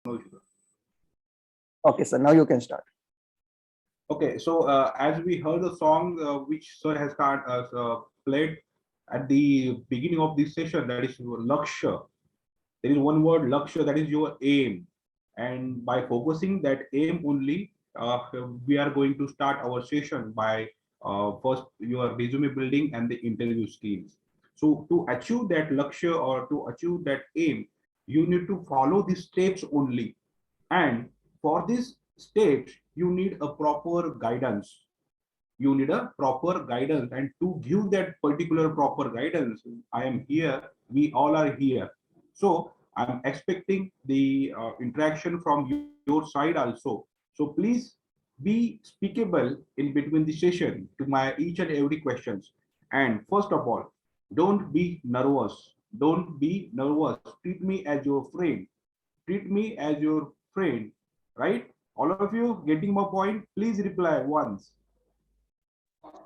No issue. Okay, sir. Now you can start. Okay, so as we heard the song which sir has played at the beginning of this session, that is Laksha. There is one word Laksha, that is your aim. And by focusing that aim only, we are going to start our session by first your resume building and the interview skills. So to achieve that Laksha or to achieve that aim, you need to follow these steps only. And for these steps, you need a proper guidance. You need a proper guidance. And to give that particular proper guidance, I am here. We all are here. So I'm expecting the interaction from your side also. So please be speakable in between the session to my each and every questions. And first of all, don't be nervous. Don't be nervous. Treat me as your friend. Treat me as your friend, right? All of you getting my point? Please reply once.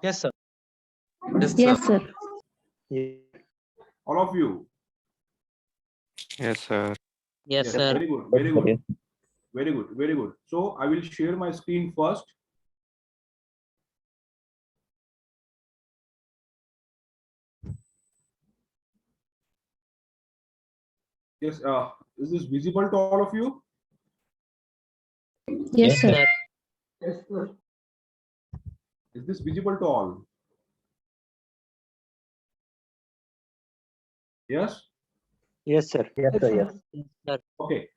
Yes, sir. Yes, sir. All of you. Yes, sir. Yes, Yes, sir. very good, very good, very good, very good. So I will share my screen first. Yes, is this visible to all of you? Yes, sir. Is this visible to all? Yes. Yes, sir. Yes, sir. Yes. Yes, sir. Okay.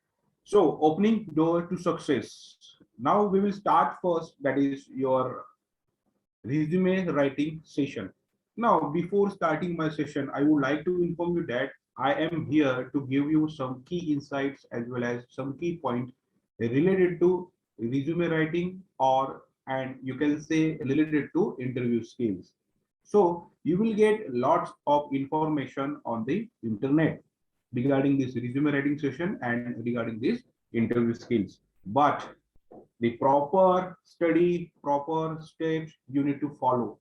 So opening door to success. Now we will start first. That is your resume writing session. Now, before starting my session, I would like to inform you that I am here to give you some key insights as well as some key points related to resume writing, or and you can say related to interview skills. So you will get lots of information on the internet regarding this resume writing session and regarding this interview skills. But the proper study, proper steps you need to follow.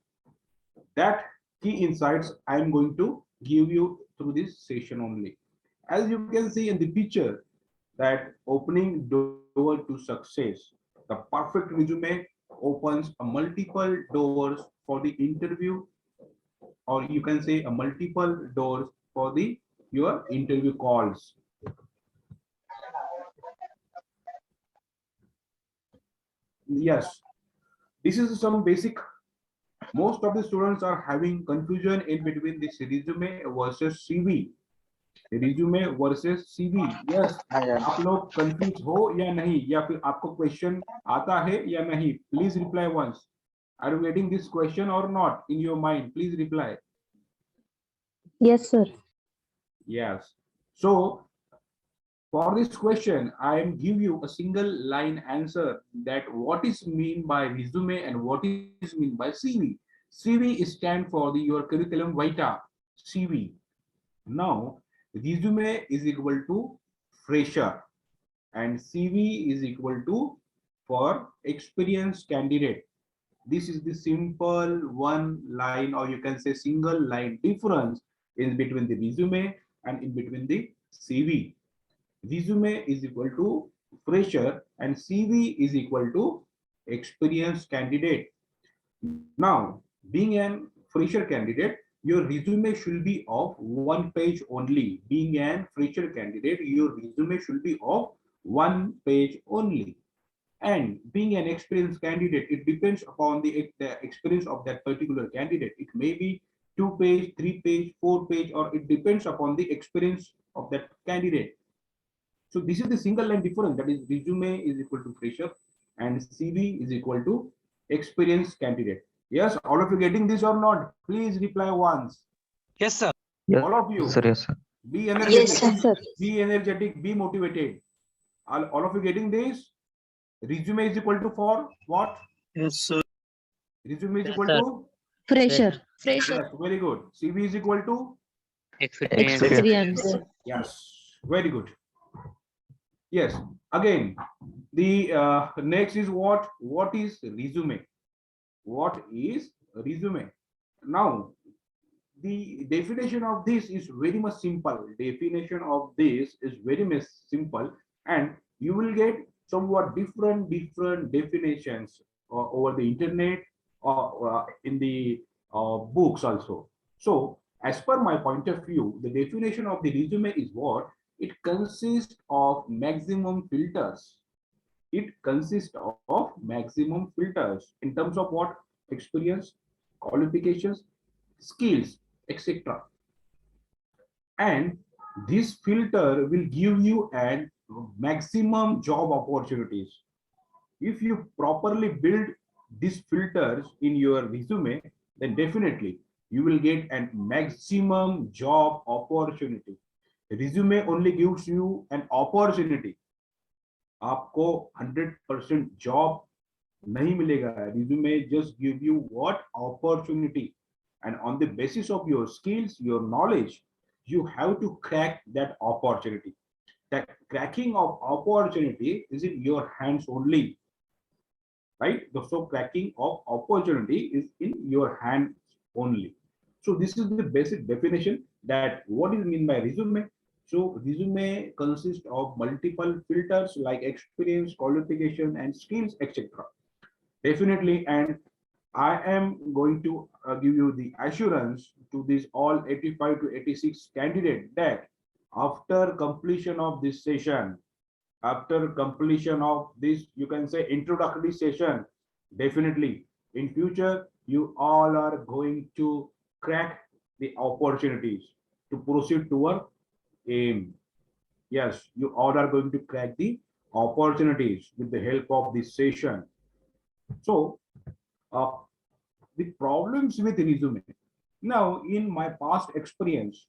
That key insights I am going to give you through this session only. As you can see in the picture, that opening door to success, the perfect resume opens a multiple doors for the interview, or you can say a multiple doors for the your interview calls. Yes, this is some basic. Most of the students are having confusion in between this resume versus CV. Resume versus CV. Yes, आप लोग confuse हो या नहीं, या फिर आपको question आता है या नहीं? Please reply once. Are you getting this question or not in your mind? Please reply. Yes, sir. Yes. So for this question, I am give you a single line answer that what is mean by resume and what is mean by CV. CV is stand for the your curriculum vitae, CV. Now, resume is equal to fresher and CV is equal to for experienced candidate. This is the simple one line, or you can say single line difference in between the resume and in between the CV. Resume is equal to fresher and CV is equal to experienced candidate. Now, being an fresher candidate, your resume should be of one page only. Being an fresher candidate, your resume should be of one page only. And being an experienced candidate, it depends upon the experience of that particular candidate. It may be 2 page, 3 page, 4 page, or it depends upon the experience of that candidate. So this is the single line difference, that is resume is equal to fresher and CV is equal to experienced candidate. Yes, all of you getting this or not? Please reply once. Yes, sir. All of you. Yes, sir. Yes, sir. Be energetic. Yes, sir. Be energetic. Be motivated. All of you getting this? Resume is equal to for what? Yes, sir. Resume is Yes, equal sir. to? Fresher. Yes, very good. CV is equal to? Experience. Experience. Yes, very good. Yes, again, the next is what? What is resume? What is resume? Now, the definition of this is very much simple. Definition of this is very much simple, and you will get somewhat different definitions over the internet or in the books also. So as per my point of view, the definition of the resume is what? It consists of maximum filters. It consists of maximum filters in terms of what? Experience, qualifications, skills, etc. And this filter will give you an maximum job opportunities. If you properly build these filters in your resume, then definitely you will get a maximum job opportunity. Resume only gives you an opportunity. आपको 100% job नहीं मिलेगा. Resume just give you what? Opportunity. And on the basis of your skills, your knowledge, you have to crack that opportunity. That cracking of opportunity is in your hands only, right? So cracking of opportunity is in your hands only. So this is the basic definition that what is mean by resume. So resume consists of multiple filters like experience, qualification, and skills, etc. Definitely, and I am going to give you the assurance to this all 85 to 86 candidate that after completion of this session, after completion of this, you can say introductory session, definitely in future, you all are going to crack the opportunities to proceed toward aim. Yes, you all are going to crack the opportunities with the help of this session. So, uh, the problems with resume. Now, in my past experience,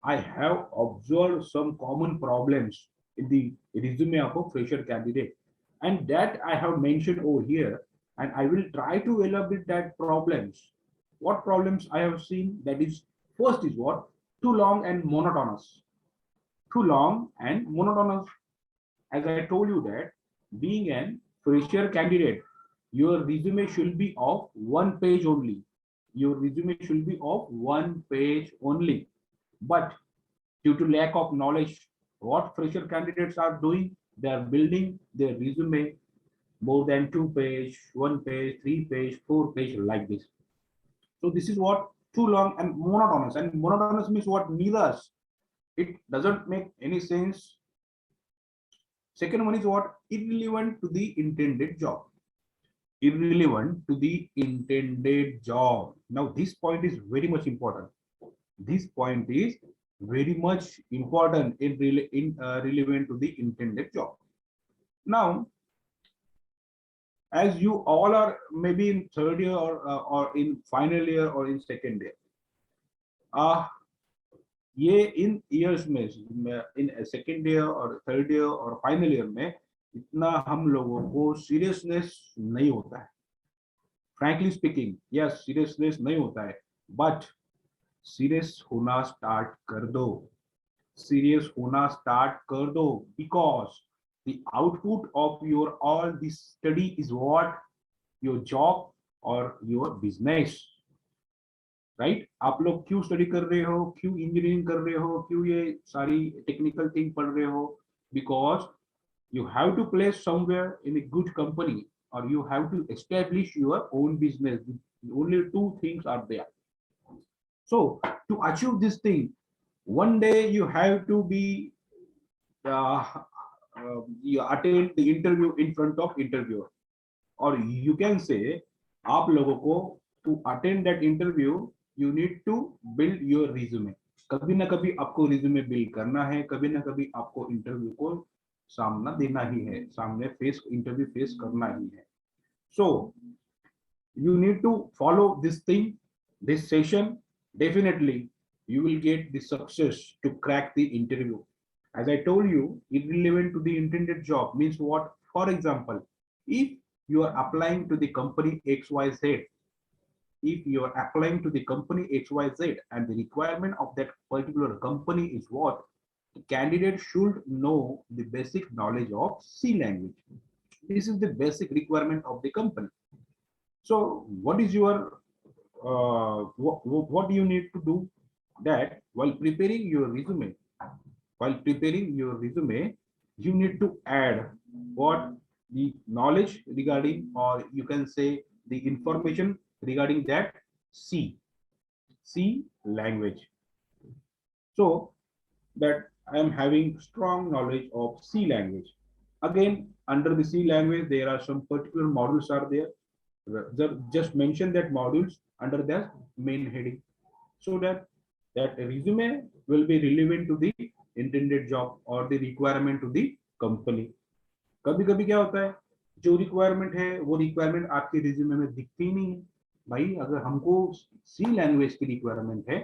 I have observed some common problems in the resume of a fresher candidate, and that I have mentioned over here, and I will try to elaborate that problems. What problems I have seen? That is, first is what? Too long and monotonous. Too long and monotonous. As I told you that being an fresher candidate, your resume should be of one page only. Your resume should be of one page only. But due to lack of knowledge, what fresher candidates are doing, they are building their resume more than 2 page, 1 page, 3 page, 4 page, like this. So this is what? Too long and monotonous. And monotonous means what? Neither. It doesn't make any sense. Second one is what? Irrelevant to the intended job. Irrelevant to the intended job. Now, this point is very much important. This point is very much important relevant to the intended job. Now, as you all are maybe in third year or in final year or in second year, ये in years में in second year और third year और final year में इतना हम लोगों को seriousness नहीं होता है. फ्रैंकली स्पीकिंग, यस, सीरियसनेस नहीं होता है, बट सीरियस होना स्टार्ट कर दो. सीरियस होना स्टार्ट कर दो, because the output of your all this study is what? Your job और योर बिजनेस. राइट? आप लोग क्यों स्टडी कर रहे हो, क्यों इंजीनियरिंग कर रहे हो, क्यों ये सारी टेक्निकल थिंग पढ़ रहे हो? Because you have to place somewhere in a good company, or you have to establish your own business. Only two things are there. So to achieve this thing, one day you have to be you attend the interview in front of interviewer, or you can say आप लोगों को to attend that interview you need to build your resume. कभी ना कभी आपको resume build करना है, कभी ना कभी आपको इंटरव्यू को सामना देना ही है, सामने इंटरव्यू फेस करना ही है. So you need to follow this thing, this session. Definitely you will get the success to crack the interview. As I told you, irrelevant to the intended job means what? For example, if you are applying to the company XYZ, if you are applying to the company XYZ and the requirement of that particular company is what? The candidate should know the basic knowledge of C language. This is the basic requirement of the company. So what is your what do you need to do? That while preparing your resume, while preparing your resume, you need to add what the knowledge regarding, or you can say the information regarding that C language. So that I am having strong knowledge of C language. Again, under the C language, there are some particular modules are there. Just mention that modules under the main heading, so that that resume will be relevant to the intended job or the requirement to the company. कभी कभी क्या होता है, जो requirement है वो requirement आपके resume में दिखती ही नहीं है। भाई अगर हमको सी लैंग्वेज की रिक्वायरमेंट है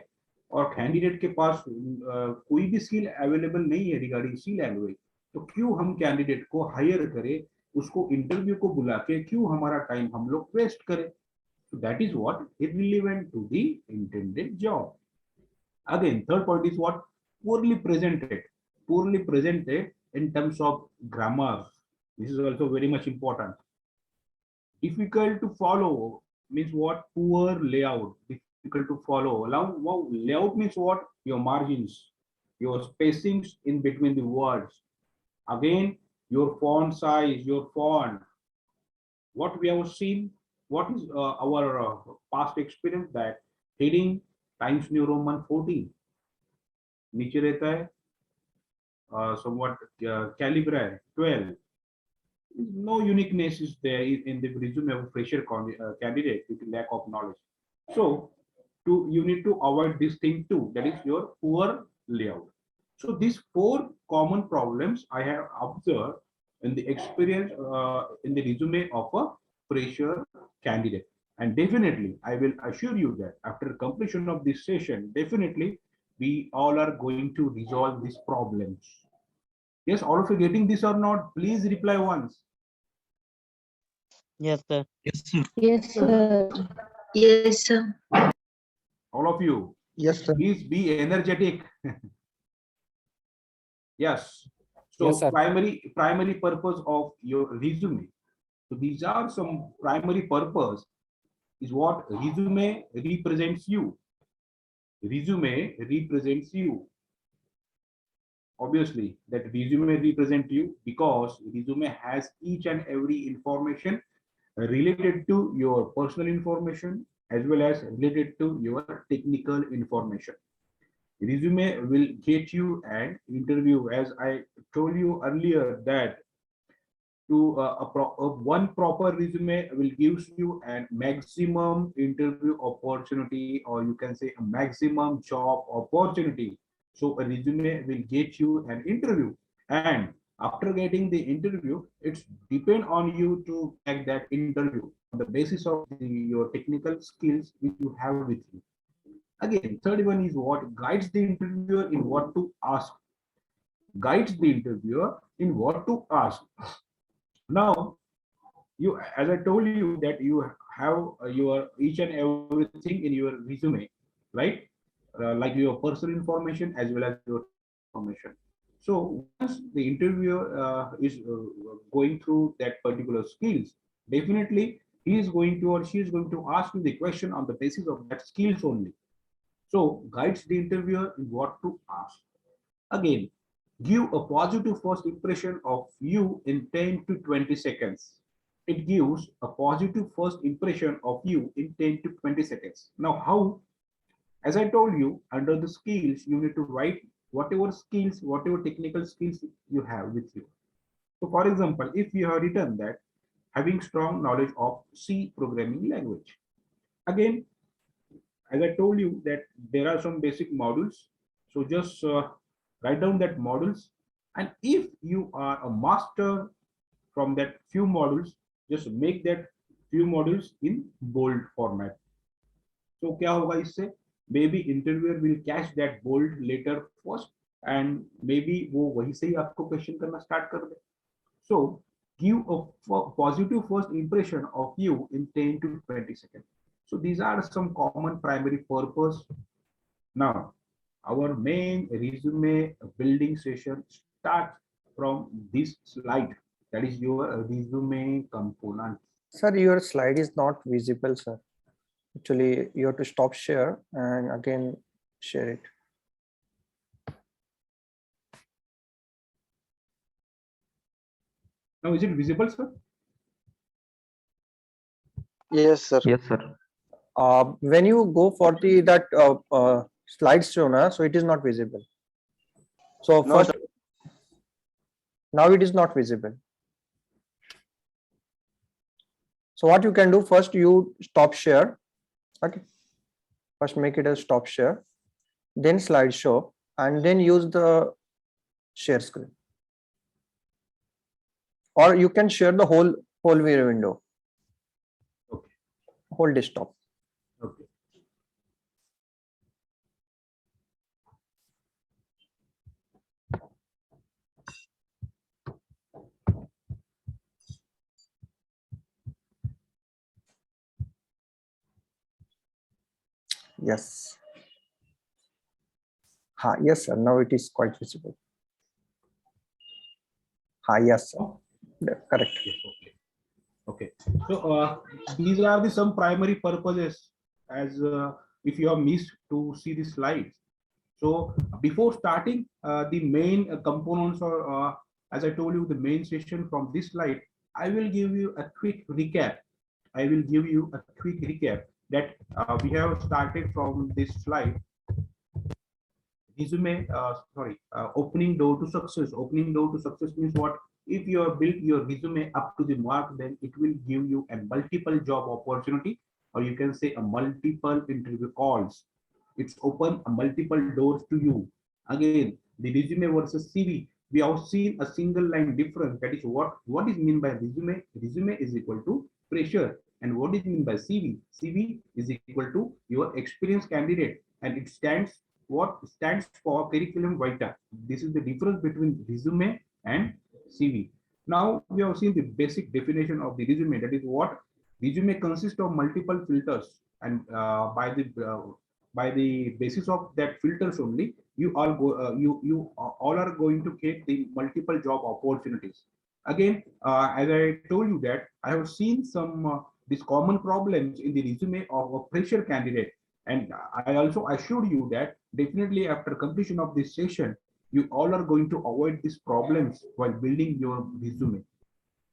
और कैंडिडेट के पास कोई भी स्किल अवेलेबल नहीं है रिगार्डिंग सी लैंग्वेज, तो क्यों हम कैंडिडेट को हायर करें, उसको इंटरव्यू को बुला के क्यों हमारा टाइम हम लोग वेस्ट करें? So that is what is relevant to the intended job. Again, third point is what? Poorly presented. Poorly presented in terms of grammar. This is also very much important. Difficult to follow means what? Poor layout. Difficult to follow. Now, layout means what? Your margins, your spacings in between the words. Again, your font size, your font. What we have seen, what is our past experience, that heading Times New Roman 14 नीचे रहता है somewhat calibre 12. No uniqueness is there in the resume of a fresher candidate with lack of knowledge. So you need to avoid this thing too, that is your poor layout. So these four common problems I have observed in the experience in the resume of a fresher candidate. And definitely, I will assure you that after completion of this session, definitely we all are going to resolve these problems. Yes, all of you getting this or not? Please reply once. Yes, sir. Yes, sir. Yes, sir. Yes, sir. All of you, Yes, sir. please be energetic. Yes. So Yes, sir. primary purpose of your resume. So these are some primary purpose is what resume represents you. Resume represents you. Obviously, that resume represent you because resume has each and every information related to your personal information as well as related to your technical information. Resume will get you an interview, as I told you earlier, that to one proper resume will gives you a maximum interview opportunity, or you can say a maximum job opportunity. So a resume will get you an interview, and after getting the interview, it's depend on you to crack that interview on the basis of your technical skills which you have with you. Again, third one is what guides the interviewer in what to ask. Guides the interviewer in what to ask. Now, you, as I told you, that you have your each and everything in your resume, right? Like your personal information as well as your information. So once the interviewer is going through that particular skills, definitely he is going to or she is going to ask you the question on the basis of that skills only. So guides the interviewer in what to ask. Again, give a positive first impression of you in 10 to 20 seconds. It gives a positive first impression of you in 10 to 20 seconds. Now, how? As I told you, under the skills, you need to write whatever skills, whatever technical skills you have with you. So, for example, if you have written that having strong knowledge of C programming language, again, as I told you that there are some basic modules. So just write down that modules. And if you are a master from that few modules, just make that few modules in bold format. So क्या होगा इससे? Maybe interviewer will catch that bold letter first, and maybe वो वहीं से ही आपको question करना start कर दे. So give a positive first impression of you in 10 to 20 seconds. So these are some common primary purpose. Now, our main resume building session starts from this slide. That is your resume component. Sir, your slide is not visible, sir. Actually, you have to stop share and again share it. Now, is it visible, sir? Yes, sir. Yes, sir. When you go for the that slideshow, na, so it is not visible. So No, first, sir. now it is not visible. So what you can do first, you stop share. Okay. First make it a stop share, then slideshow, and then use the share screen. Or you can share the whole window, Okay. whole desktop. Okay. Yes. Yes, sir. Now it is quite visible. Yes, sir. Oh, Yeah, correct. yes, okay. Okay. So these are the some primary purposes as if you have missed to see the slides. So before starting the main components or as I told you the main session from this slide, I will give you a quick recap. I will give you a quick recap that we have started from this slide. Resume, opening door to success. Opening door to success means what? If you have built your resume up to the mark, then it will give you a multiple job opportunity, or you can say a multiple interview calls. It's open a multiple doors to you. Again, the resume versus CV. We have seen a single line difference. That is what is mean by resume. Resume is equal to pressure, and what is mean by CV? CV is equal to your experienced candidate, and it stands what stands for curriculum vitae. This is the difference between resume and CV. Now we have seen the basic definition of the resume. That is what resume consists of multiple filters, and by the basis of that filters only, you all are going to get the multiple job opportunities. Again, as I told you that I have seen some these common problems in the resume of a fresher candidate, and I also assured you that definitely after completion of this session, you all are going to avoid these problems while building your resume.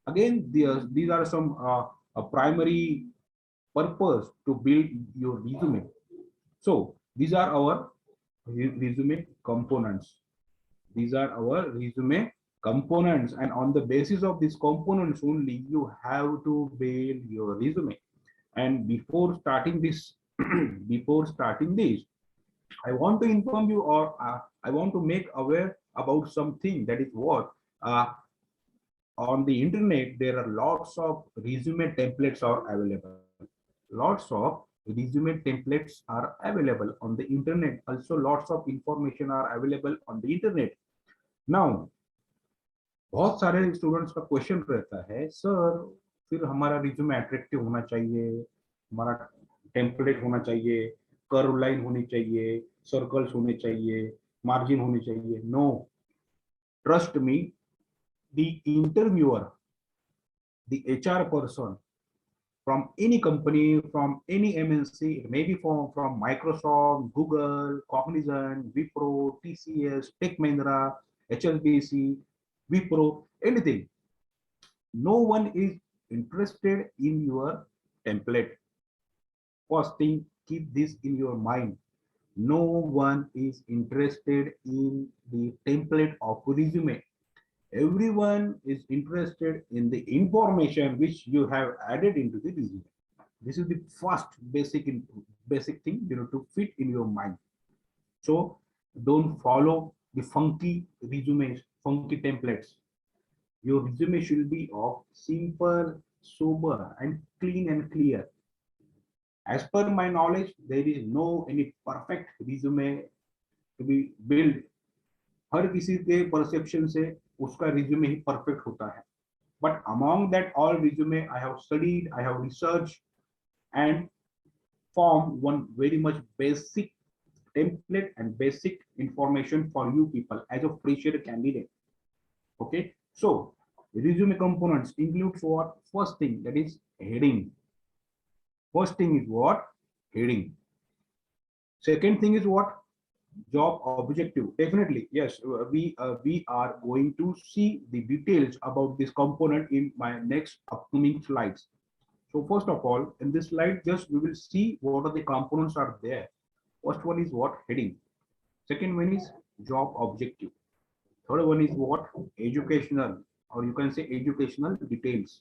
Again, these are some primary purpose to build your resume. So these are our resume components. These are our resume components, and on the basis of these components only, you have to build your resume. And before starting this, before starting this, I want to inform you, or I want to make aware about something. That is what on the internet there are lots of resume templates are available. Lots of resume templates are available on the internet. Also, lots of information are available on the internet. Now, बहुत सारे students का question रहता है, sir फिर हमारा resume attractive होना चाहिए, हमारा टेम्पलेट होना चाहिए, कर्व लाइन होनी चाहिए, सर्कल्स होने चाहिए, मार्जिन होनी चाहिए. No, trust me, the interviewer, the HR person from any company, from any MNC, maybe from Microsoft, Google, Cognizant, Wipro, TCS, Tech Mahindra, HSBC, Wipro, anything. No one is interested in your template. First thing, keep this in your mind. No one is interested in the template of resume. Everyone is interested in the information which you have added into the resume. This is the first basic thing you know to fit in your mind. So don't follow the funky resumes, funky templates. Your resume should be of simple, sober, and clean and clear. As per my knowledge, there is no any perfect resume to be built. हर किसी के perception से उसका resume ही perfect होता है. But among that all resume, I have studied, I have researched, and formed one very much basic template and basic information for you people as a fresher candidate. Okay, so resume components includes what? First thing, that is heading. First thing is what? Heading. Second thing is what? job objective. Definitely, yes. We are going to see the details about this component in my next upcoming slides. So first of all, in this slide, just we will see what are the components are there. First one is what? Heading. Second one is job objective. Third one is what? Educational, or you can say educational details.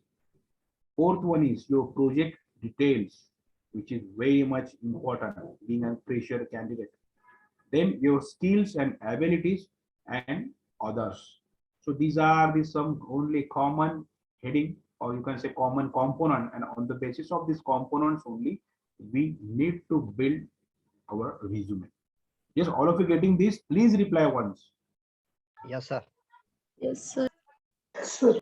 Fourth one is your project details, which is very much important being a fresher candidate. Then your skills and abilities and others. So these are the some only common heading, or you can say common component, and on the basis of these components only we need to build our resume. Yes, all of you getting this? Please reply once. Yes, sir. Yes, sir.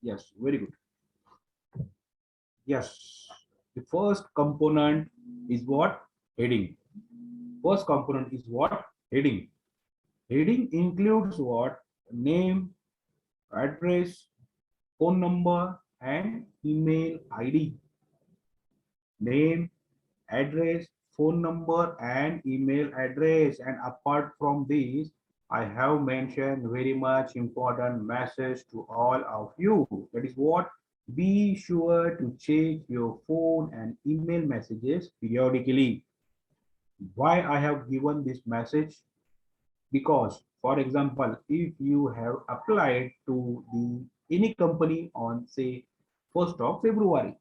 Yes, very good. Yes, the first component is what? Heading. First component is what? Heading. Heading includes what? Name, address, phone number, and email ID. Name, address, phone number, and email address. And apart from this, I have mentioned very much important message to all of you. That is what? Be sure to check your phone and email messages periodically. Why I have given this message? Because, for example, if you have applied to the any company on say 1st of February,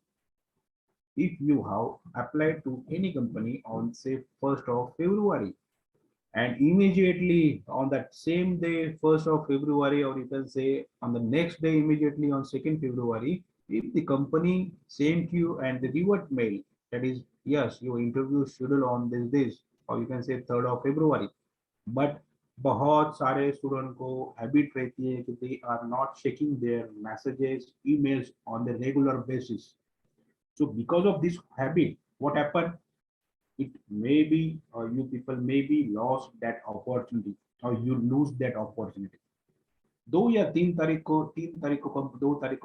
if you have applied to any company on say 1st of February, and immediately on that same day 1st of February, or you can say on the next day immediately on 2nd February, if the company sent you and the revert mail, that is yes, your interview scheduled on this, or you can say 3rd of February, but बहुत सारे student को habit रहती है कि they are not checking their messages emails on the regular basis. So because of this habit, what happened? It may be, or you people may be lost that opportunity, or you lose that opportunity. दो या 2 तारीख को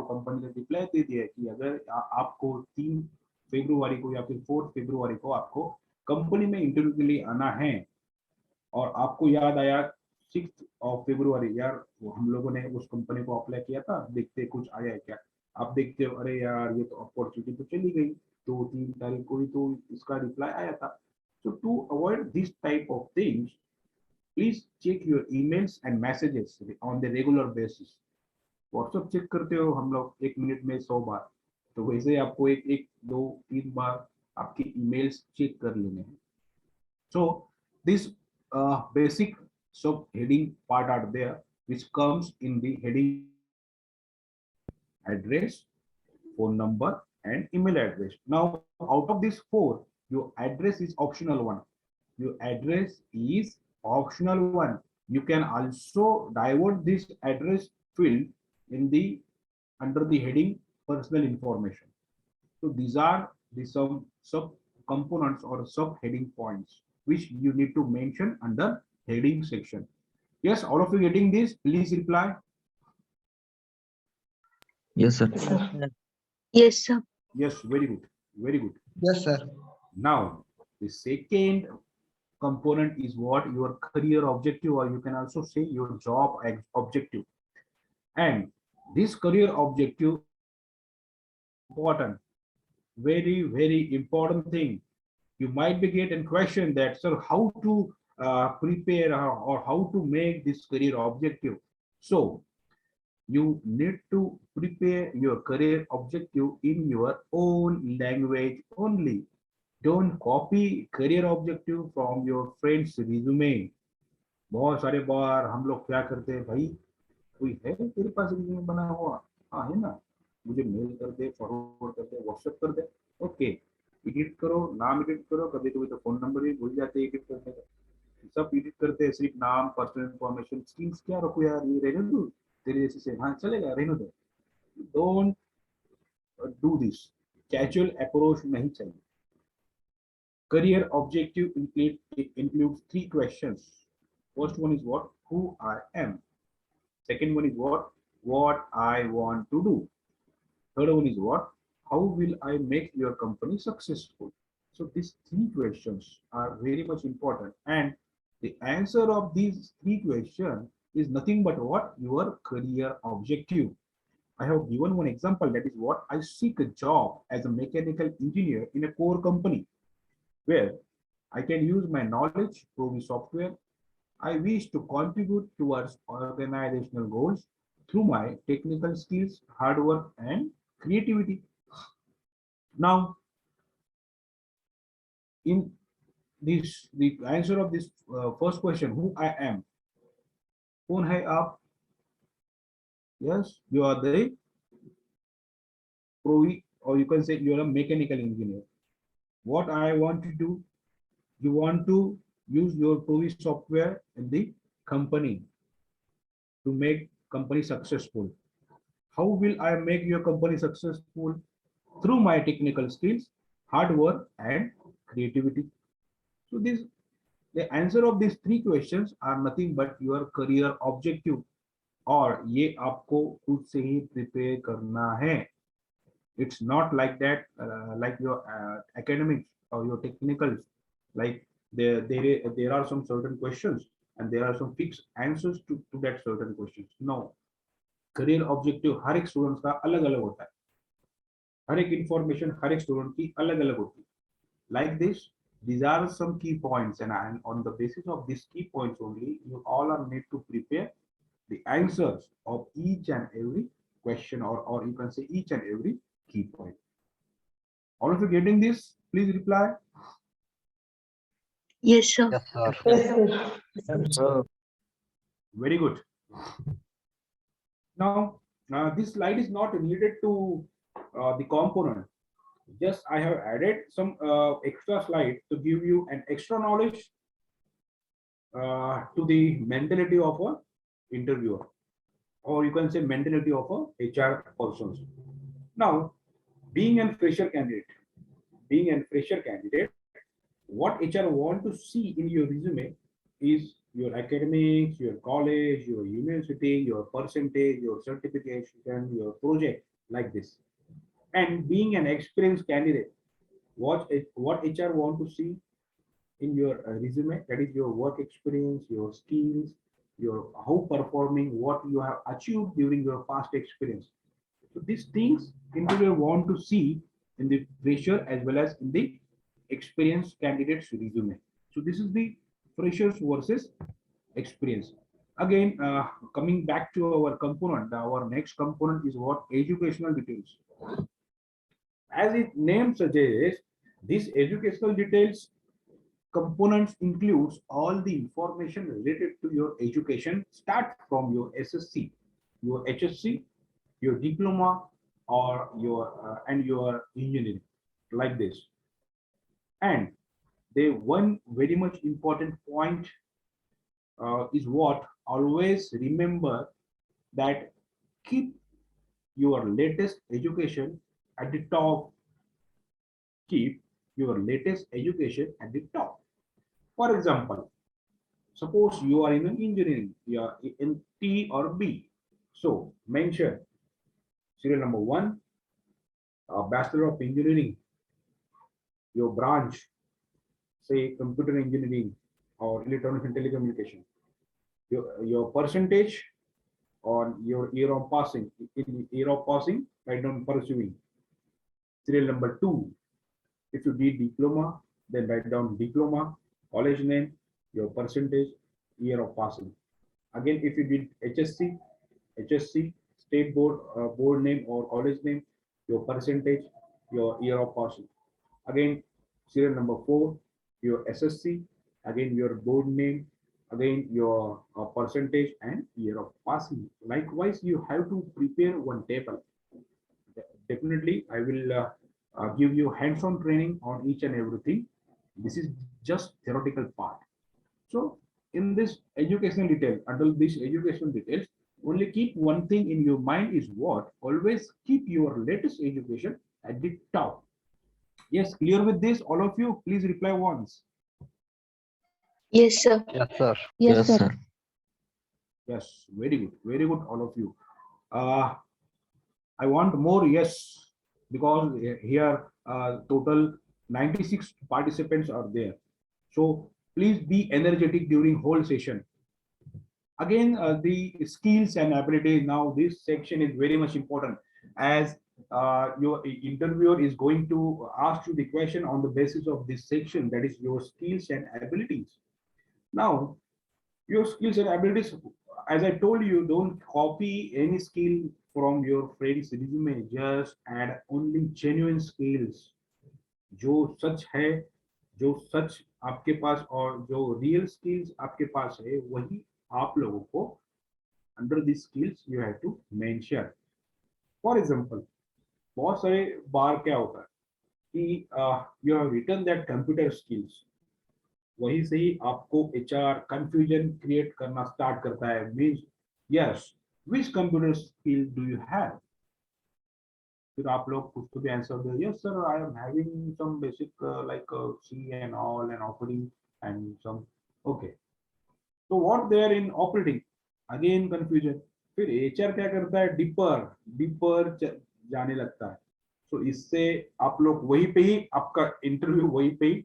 company ने reply दे दिया है कि अगर आपको 3 फरवरी को या फिर 4 फरवरी को आपको कंपनी में इंटरव्यू के लिए आना है, और आपको याद आया 6 फरवरी, यार वो हम लोगों ने उस कंपनी को अप्लाई किया था, देखते कुछ आया है क्या? आप देखते हो, अरे यार ये तो अपॉर्चुनिटी तो चली गई, 2-3 तारीख को ही तो इसका रिप्लाई आया था. So to avoid this type of things, please check your emails and messages on the regular basis. WhatsApp check करते हो हम लोग 1 मिनट में 100 बार, तो वैसे ही आपको एक एक 2-3 बार आपके emails चेक कर लेने हैं. So this basic subheading part are there, which comes in the heading address, phone number, and email address. Now, out of these 4, your address is optional one. Your address is optional one. You can also divert this address field in the under the heading personal information. So these are the some sub components or subheading points which you need to mention under heading section. Yes, all of you getting this? Please reply. Yes, sir. Yes, sir. Yes, very good. Very good. Yes, sir. Now, the second component is what? Your career objective, or you can also say your job objective. And this career objective is very much important. Very, very important thing. You might be getting question that, sir, how to prepare, or how to make this career objective. So you need to prepare your career objective in your own language only. Don't copy career objective from your friend's resume. बहुत सारे बार हम लोग क्या करते हैं भाई, कोई है तेरे पास रिज्यूमे बना हुआ? हाँ है ना, मुझे मेल कर दे, फॉरवर्ड कर दे, व्हाट्सएप कर दे. ओके, एडिट करो, नाम एडिट करो, कभी कभी तो फोन नंबर भी भूल जाते हैं एडिट करने का. सब एडिट करते हैं, सिर्फ नाम, पर्सनल इंफॉर्मेशन, स्किल्स क्या रखो यार, ये रहने दो तेरे जैसे से, हाँ चलेगा रहने दो. Don't do this. Casual approach नहीं चाहिए. Career objective includes 3 questions. First one is what? Who I am. Second one is what? What I want to do. Third one is what? How will I make your company successful? So these three questions are very much important, and the answer of these three questions is nothing but what your career objective. I have given one example, that is what I seek a job as a mechanical engineer in a core company where I can use my knowledge, prove software. I wish to contribute towards organizational goals through my technical skills, hard work, and creativity. Now, in this, the answer of this first question, who I am, कौन है आप? Yes, you are the provi, or you can say you are a mechanical engineer. What I want to do, you want to use your provi software in the company to make company successful. How will I make your company successful? Through my technical skills, hard work, and creativity. So this, the answer of these three questions are nothing but your career objective, और ये आपको खुद से ही prepare करना है. It's not like that, like your academics or your technicals. Like there are some certain questions and there are some fixed answers to that certain questions. No, career objective हर एक student का अलग अलग होता है. हर एक information हर एक student की अलग अलग होती है. Like this, these are some key points, and on the basis of these key points only, you all are need to prepare the answers of each and every question, or you can say each and every key point. All of you getting this? Please reply. Yes, sir. Yes, sir. Yes, sir. Very good. Now, this slide is not related to the component. Just I have added some extra slide to give you an extra knowledge to the mentality of a interviewer, or you can say mentality of a HR persons. Now, being a fresher candidate, what HR want to see in your resume is your academics, your college, your university, your percentage, your certification, your project, like this. And being an experienced candidate, what HR want to see in your resume, that is your work experience, your skills, your how performing, what you have achieved during your past experience. So these things interviewer want to see in the fresher as well as in the experienced candidate's resume. So this is the freshers versus experience. Again, coming back to our component, our next component is what? Educational details. As its name suggests, these educational details components includes all the information related to your education, start from your SSC, your HSC, your diploma, or your and your engineering, like this. And the one very much important point is what? Always remember that keep your latest education at the top. Keep your latest education at the top. For example, suppose you are in an engineering, you are in T or B. So mention serial number one, Bachelor of Engineering, your branch, say computer engineering or electronics and telecommunication. Your percentage on your year of passing, in year of passing, write down pursuing. Serial number two, if you did diploma, then write down diploma, college name, your percentage, year of passing. Again, if you did HSC, state board, board name or college name, your percentage, your year of passing. Again, serial number four, your SSC, again your board name, again your percentage and year of passing. Likewise, you have to prepare one table. Definitely, I will give you hands-on training on each and everything. This is just theoretical part. So in this educational detail, under this educational details, only keep one thing in your mind is what? Always keep your latest education at the top. Yes, clear with this, all of you? Please reply once. Yes, sir. Yes, sir. Yes, sir. Yes, very good, all of you. I want more yes, because here total 96 participants are there. So please be energetic during whole session. Again, the skills and abilities. Now this section is very much important, as your interviewer is going to ask you the question on the basis of this section, that is your skills and abilities. Now your skills and abilities, as I told you, don't copy any skill from your friend's resume. Just add only genuine skills, जो सच है, जो सच आपके पास और जो real skills आपके पास है, वही आप लोगों को under this skills you have to mention. For example, बहुत सारे बार क्या होता है कि you have written that computer skills, वही से ही आपको एचआर कंफ्यूजन क्रिएट करना स्टार्ट करता है. Means yes, which computer skill do you have. फिर आप लोग कुछ तो भी आंसर दो, yes sir I am having some basic like C and all and operating and some. Okay, तो what they are in operating, again confusion. फिर HR क्या करता है, डीपर डीपर जाने लगता है. तो इससे आप लोग वहीं पे ही, आपका इंटरव्यू वहीं पे ही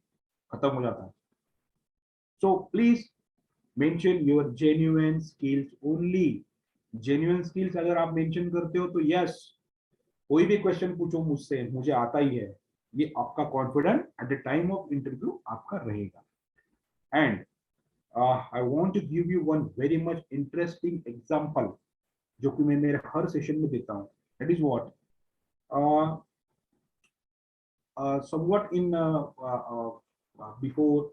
खत्म हो जाता है. So please mention your genuine skills only. Genuine skills अगर आप मेंशन करते हो तो यस, कोई भी क्वेश्चन पूछो मुझसे, मुझे आता ही है, ये आपका confidence at the time of interview आपका रहेगा. And I want to give you one very much interesting example, जो कि मैं मेरे हर सेशन में देता हूँ. That is what, somewhat in before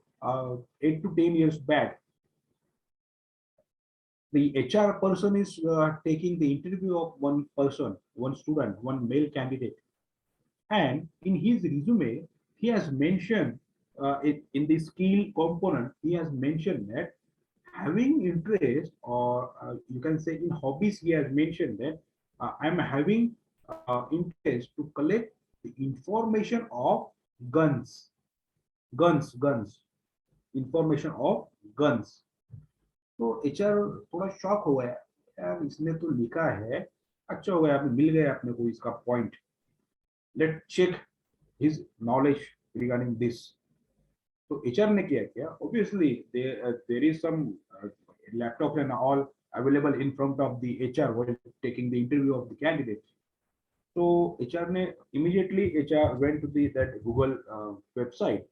8 to 10 years back, the HR person is taking the interview of one person, one student, one male candidate, and in his resume he has mentioned in the skill component, he has mentioned that having interest, or you can say in hobbies, he has mentioned that I'm having interest to collect the information of guns, guns, information of guns. तो HR थोड़ा shock हुआ है, यार इसने तो लिखा है, अच्छा हो गया मिल गया अपने को इसका point. Let check his knowledge regarding this. तो एचआर ने क्या किया, obviously there is some laptop and all available in front of the HR while taking the interview of the candidate. तो एचआर ने immediately HR went to that Google website,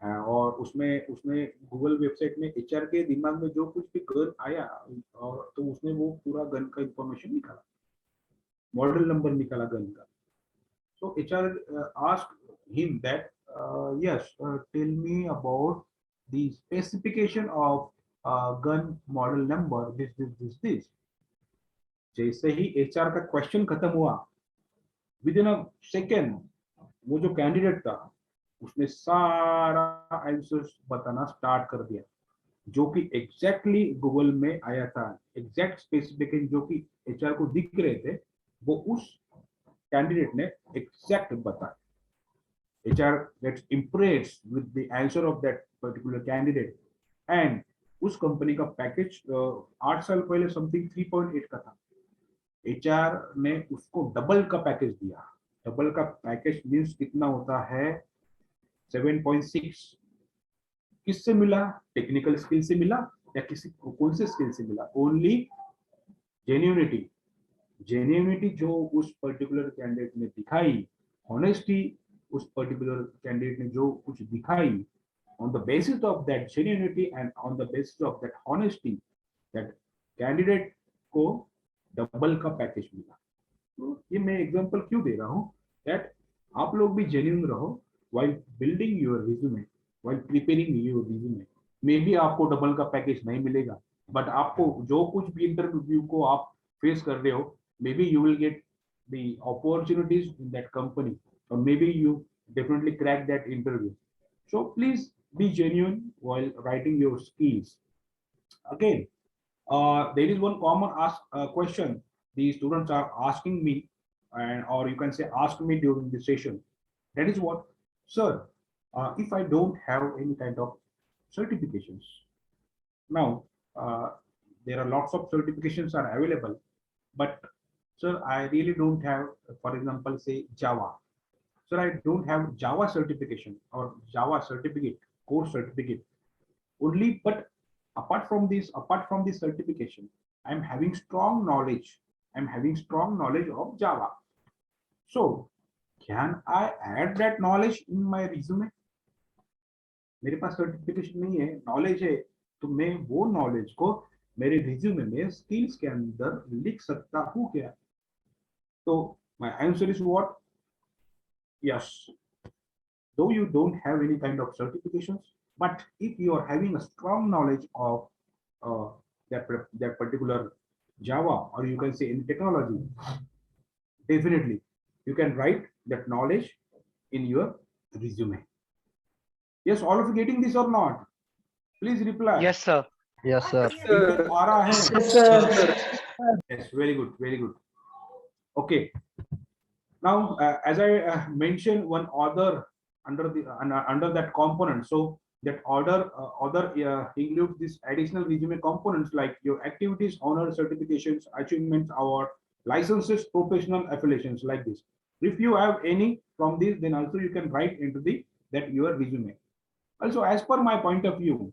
और उसमें उसने Google website में HR के दिमाग में जो कुछ भी गन आया, और तो उसने वो पूरा गन का इंफॉर्मेशन निकाला, मॉडल नंबर निकाला गन का. So HR asked him that, yes, tell me about the specification of gun model number this. जैसे ही HR का क्वेश्चन खत्म हुआ, विद इन अ सेकेंड वो जो कैंडिडेट था उसने सारा आंसर्स बताना स्टार्ट कर दिया, जो कि एग्जैक्टली गूगल में आया था. एग्जैक्ट स्पेसिफिकेशन जो कि HR को दिख रहे थे, वो उस कैंडिडेट ने एग्जैक्ट बताया. HR gets impressed with the answer of that particular candidate, and उस कंपनी का पैकेज 8 साल पहले समथिंग 3.8 का था. HR ने उसको डबल का पैकेज दिया. डबल का पैकेज मींस कितना होता है, 7.6. किससे मिला, टेक्निकल स्किल से मिला या किसी कौन से स्किल से मिला, ओनली जेन्युइनिटी. जेन्युइनिटी जो उस पर्टिकुलर कैंडिडेट ने दिखाई, ऑनेस्टी उस पर्टिकुलर कैंडिडेट ने जो कुछ दिखाई, on the basis of that genuinity and on the basis of that honesty, that candidate को डबल का पैकेज मिला. तो ये मैं एग्जांपल क्यों दे रहा हूँ, that आप लोग भी जेन्युइन रहो while building your resume, while preparing your resume. मे भी आपको डबल का पैकेज नहीं मिलेगा, बट आपको जो कुछ भी इंटरव्यू को आप फेस कर रहे हो, maybe you will get the opportunities in that company, or maybe you definitely crack that interview. So please be genuine while writing your skills. Again, there is one common question the students are asking me, and or you can say ask me during the session. That is what, sir, if I don't have any kind of certifications. Now, there are lots of certifications are available, but sir, I really don't have, for example, say Java. Sir, I don't have Java certification or Java certificate, course certificate only, but apart from this certification, I'm having strong knowledge. I'm having strong knowledge of Java. So, can I add that knowledge in my resume? मेरे पास certification नहीं है, knowledge है, तो मैं वो knowledge को मेरे resume में स्किल्स के अंदर लिख सकता हूँ क्या? तो my answer is what? Yes. Though you don't have any kind of certifications, but if you are having a strong knowledge of uh, that particular Java, or you can say in technology, definitely you can write that knowledge in your resume. Yes, all of you getting this or not? Please reply. Yes, sir. Yes, sir. Email आ रहा है? Yes, sir. Yes, very good, very good. Okay. Now, as I mentioned, one other under that component. So that order includes this additional resume components like your activities, honor, certifications, achievements, award, licenses, professional affiliations like this. If you have any from these, then also you can write into the that your resume. Also, as per my point of view,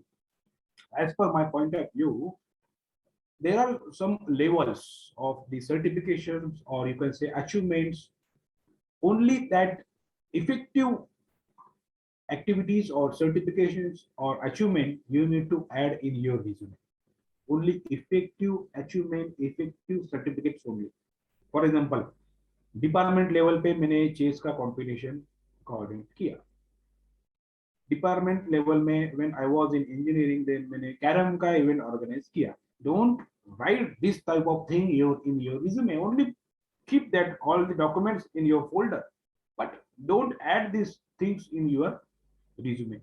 there are some levels of the certifications, or you can say achievements, only that effective activities or certifications or achievement you need to add in your resume. Only effective achievement, effective certificates only. For example, department level पे मैंने chess का competition coordinate किया. Department level में when I was in engineering then मैंने carrom का event organise किया. Don't write this type of thing in your resume. Only keep that all the documents in your folder, but don't add these things in your resume,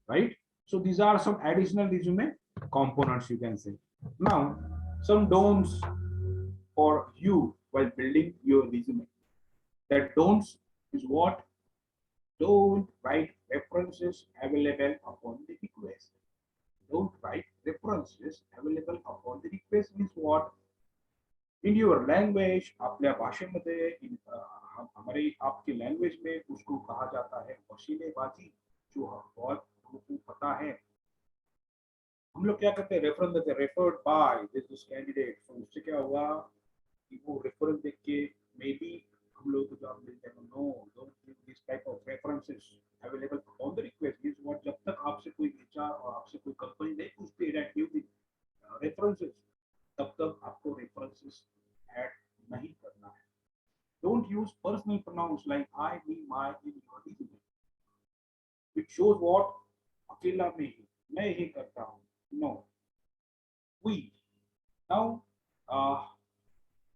right? So these are some additional resume components, you can say. Now, some don'ts for you while building your resume. That don'ts is what? Don't write references available upon the request. Don't write references available upon the request means what? In your language, आपल्या भाषेमध्ये हमारी आपकी language में उसको कहा जाता है वशीलेबाजी, जो बहुत को पता है. हम लोग क्या करते हैं, रेफरेंस देते हैं, रेफर्ड बाय दिस कैंडिडेट. तो उससे क्या हुआ कि वो रेफरेंस देख के मे बी हम लोग को जॉब मिल जाएगा. No, don't give this type of references available on the request. Means what? जब तक आपसे कोई एचआर और आपसे कोई कंपनी नहीं पूछती दैट गिव द रेफरेंसेस, तब तक आपको रेफरेंसेस ऐड नहीं करना है. Don't use personal pronouns like I, me, my in your resume. It shows what? अकेला में ही, मैं ही करता हूँ. No, we. Now,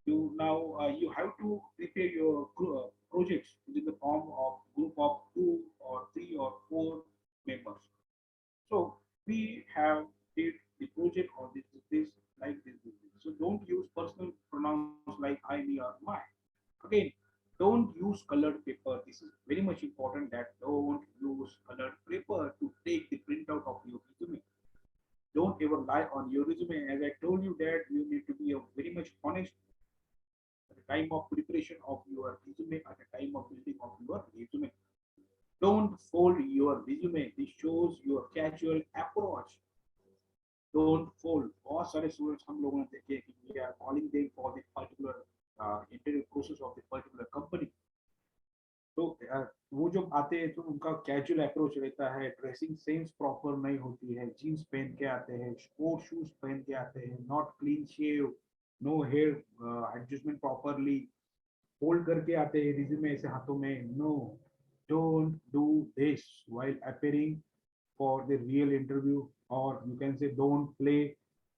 you have to prepare your projects in the form of group of 2 or 3 or 4 members. So we have did the project on this like this. So don't use personal pronouns like I, me, or my. Again, don't use colored paper. This is very much important, that don't use colored paper to take the printout of your resume. Don't ever lie on your resume. As I told you that you need to be very much honest at the time of preparation of your resume, at the time of building of your resume. Don't fold your resume. This shows your casual approach. Don't fold. बहुत सारे students हम लोगों ने देखे कि we are calling them for the particular interview process of the particular company. तो वो जब आते हैं तो उनका कैजुअल अप्रोच रहता है, ड्रेसिंग सेंस प्रॉपर नहीं होती है, जीन्स पहन के आते हैं, स्पोर्ट शूज पहन के आते हैं, not clean shave, no hair adjustment properly, fold करके आते हैं रिज्यूमे ऐसे हाथों में. No, don't do this while appearing for the real interview, और you can say don't play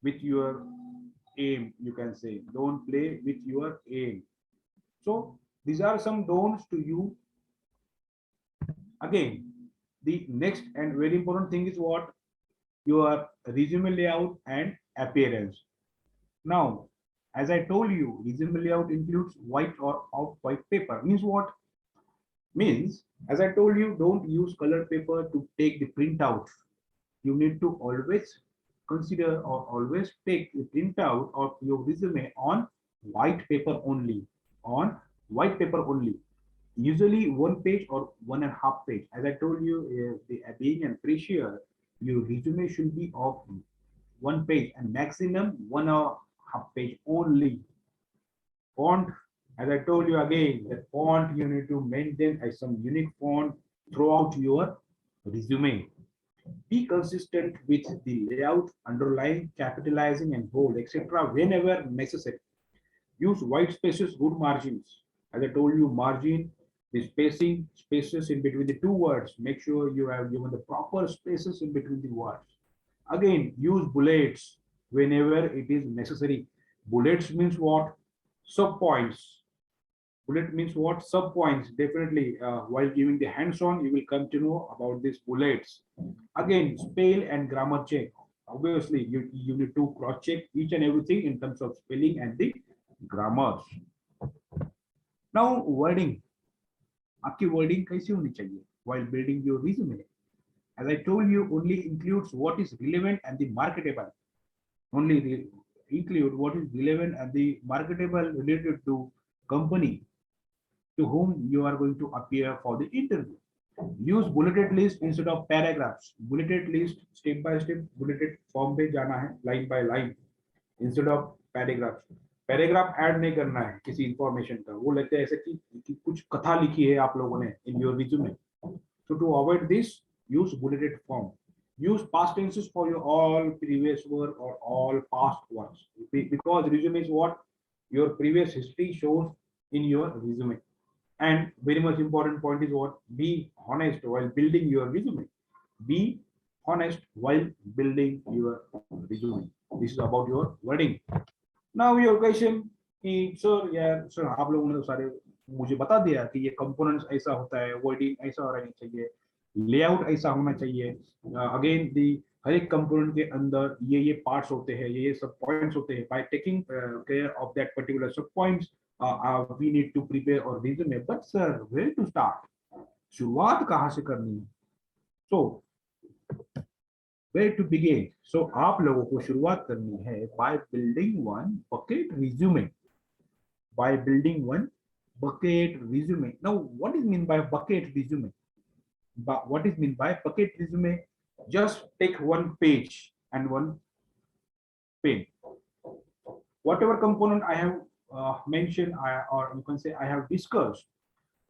with your एम. You can say don't play with your aim. So these are some don'ts to you. Again, the next and very important thing is what? Your resume layout and appearance. Now, as I told you, resume layout includes white or off-white paper. Means what? Means, as I told you, don't use colored paper to take the printout. You need to always consider or always take the printout of your resume on white paper only. On white paper only. usually one page or 1.5 page. As I told you, being an fresher, your resume should be of one page and maximum 1.5 page only. Font, as I told you again, that font you need to maintain as some unique font throughout your resume. Be consistent with the layout, underline, capitalizing, and bold, etc. whenever necessary. Use white spaces, good margins. As I told you, margin, the spacing, spaces in between the two words. Make sure you have given the proper spaces in between the words. Again, use bullets whenever it is necessary. Bullets means what? Sub points. Bullet means what? Sub points. Definitely, while giving the hands-on, you will come to know about these bullets. Again, spell and grammar check. Obviously, you need to cross-check each and everything in terms of spelling and the grammars. Now, wording. आपकी wording कैसी होनी चाहिए while building your resume? As I told you, only includes what is relevant and the marketable. Only include what is relevant and the marketable related to company to whom you are going to appear for the interview. Use bulleted list instead of paragraphs. Bulleted list, step by step, bulleted form पे जाना है, line by line, instead of paragraphs. Paragraph add नहीं करना है किसी information का, वो लगता है ऐसे कि कुछ कथा लिखी है आप लोगों ने इन your resume. So to avoid this, use bulleted form. Use past tenses for your all previous work or all past works, because resume is what your previous history shows in your resume. And very much important point is what? Be honest while building your resume. Be honest while building your resume. This is about your wording. Now your question कि sir यार sir आप लोगों ने तो सारे मुझे बता दिया कि ये कंपोनेंट्स ऐसा होता है, वर्डिंग ऐसा होना चाहिए, लेआउट ऐसा होना चाहिए. अगेन दी हर एक कंपोनेंट के अंदर ये पार्ट्स होते हैं, ये सब पॉइंट्स होते हैं. By taking care of that particular sub points we need to prepare our resume. But sir where to start? शुरुआत कहाँ से करनी है? सो where to begin? So आप लोगों को शुरुआत करनी है by building one bucket resume. By building one bucket resume. Now, what is mean by bucket resume? But what is mean by bucket resume? Just take one page and one pen. Whatever component I have mentioned, or you can say I have discussed,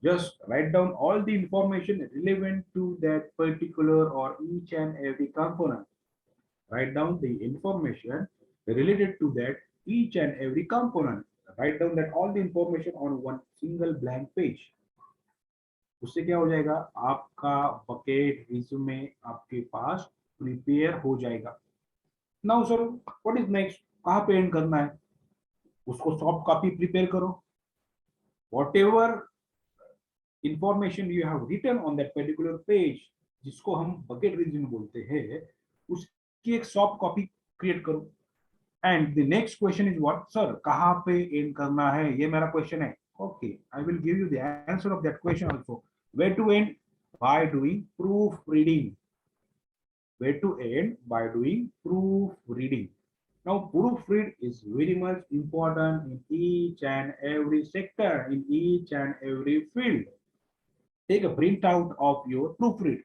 just write down all the information relevant to that particular or each and every component. Write down the information related to that each and every component. Write down that all the information on one single blank page. उससे क्या हो जाएगा? आपका bucket resume आपके पास prepare हो जाएगा. Now sir what is next? कहाँ पे एंड करना है? उसको सॉफ्ट कॉपी प्रिपेयर करो. Whatever information you have written on that particular page, जिसको हम बकेट रिज्यूमे बोलते हैं, उसकी एक सॉफ्ट कॉपी क्रिएट करो. And the next question is what? Sir कहाँ पे एंड करना है? ये मेरा क्वेश्चन है. Okay, I will give you the answer of that question also. Where to end? By doing proof reading. Where to end? By doing proof reading. Now, proofread is very much important in each and every sector, in each and every field. Take a printout of your proofread.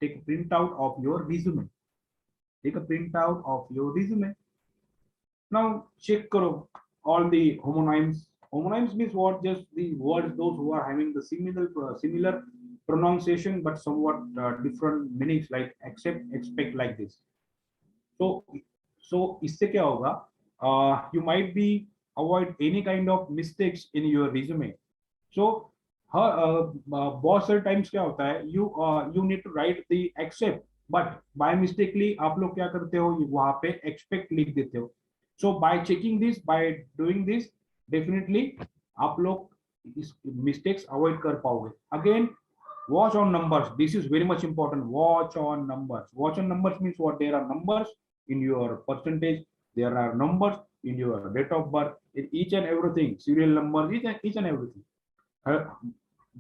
Take a printout of your resume. Take a printout of your resume. Now check karo all the homonyms. Homonyms means what? Just the words those who are having the similar pronunciation but somewhat different meanings, like accept, expect, like this. So इससे क्या होगा? You might be avoid any kind of mistakes in your resume. So बहुत सारे times क्या होता है, you need to write the accept, but by mistakenly आप लोग क्या करते हो, वहां पे expect लिख देते हो. So by checking this, by doing this, definitely आप लोग इस mistakes avoid कर पाओगे. Again, watch on numbers. This is very much important. Watch on numbers. Watch on numbers means what? There are numbers in your percentage. There are numbers in your date of birth. In each and everything, serial numbers, each and everything.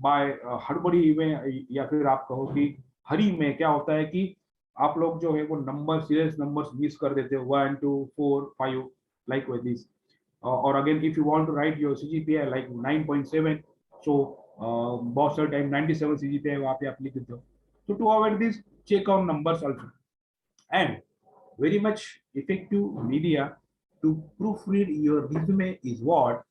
By हड़बड़ी में या फिर आप कहो कि हरी में क्या होता है कि आप लोग जो है वो नंबर, सीरियस नंबर्स मिस कर देते हो. 1 2 4 5 like with this. Or again, if you want to write your CGPA like 9.7, so बहुत सारे टाइम 97 CGPA है वहाँ पे आप लिख देते हो. So to avoid this, check on numbers also. And very much effective media to proofread your resume is what?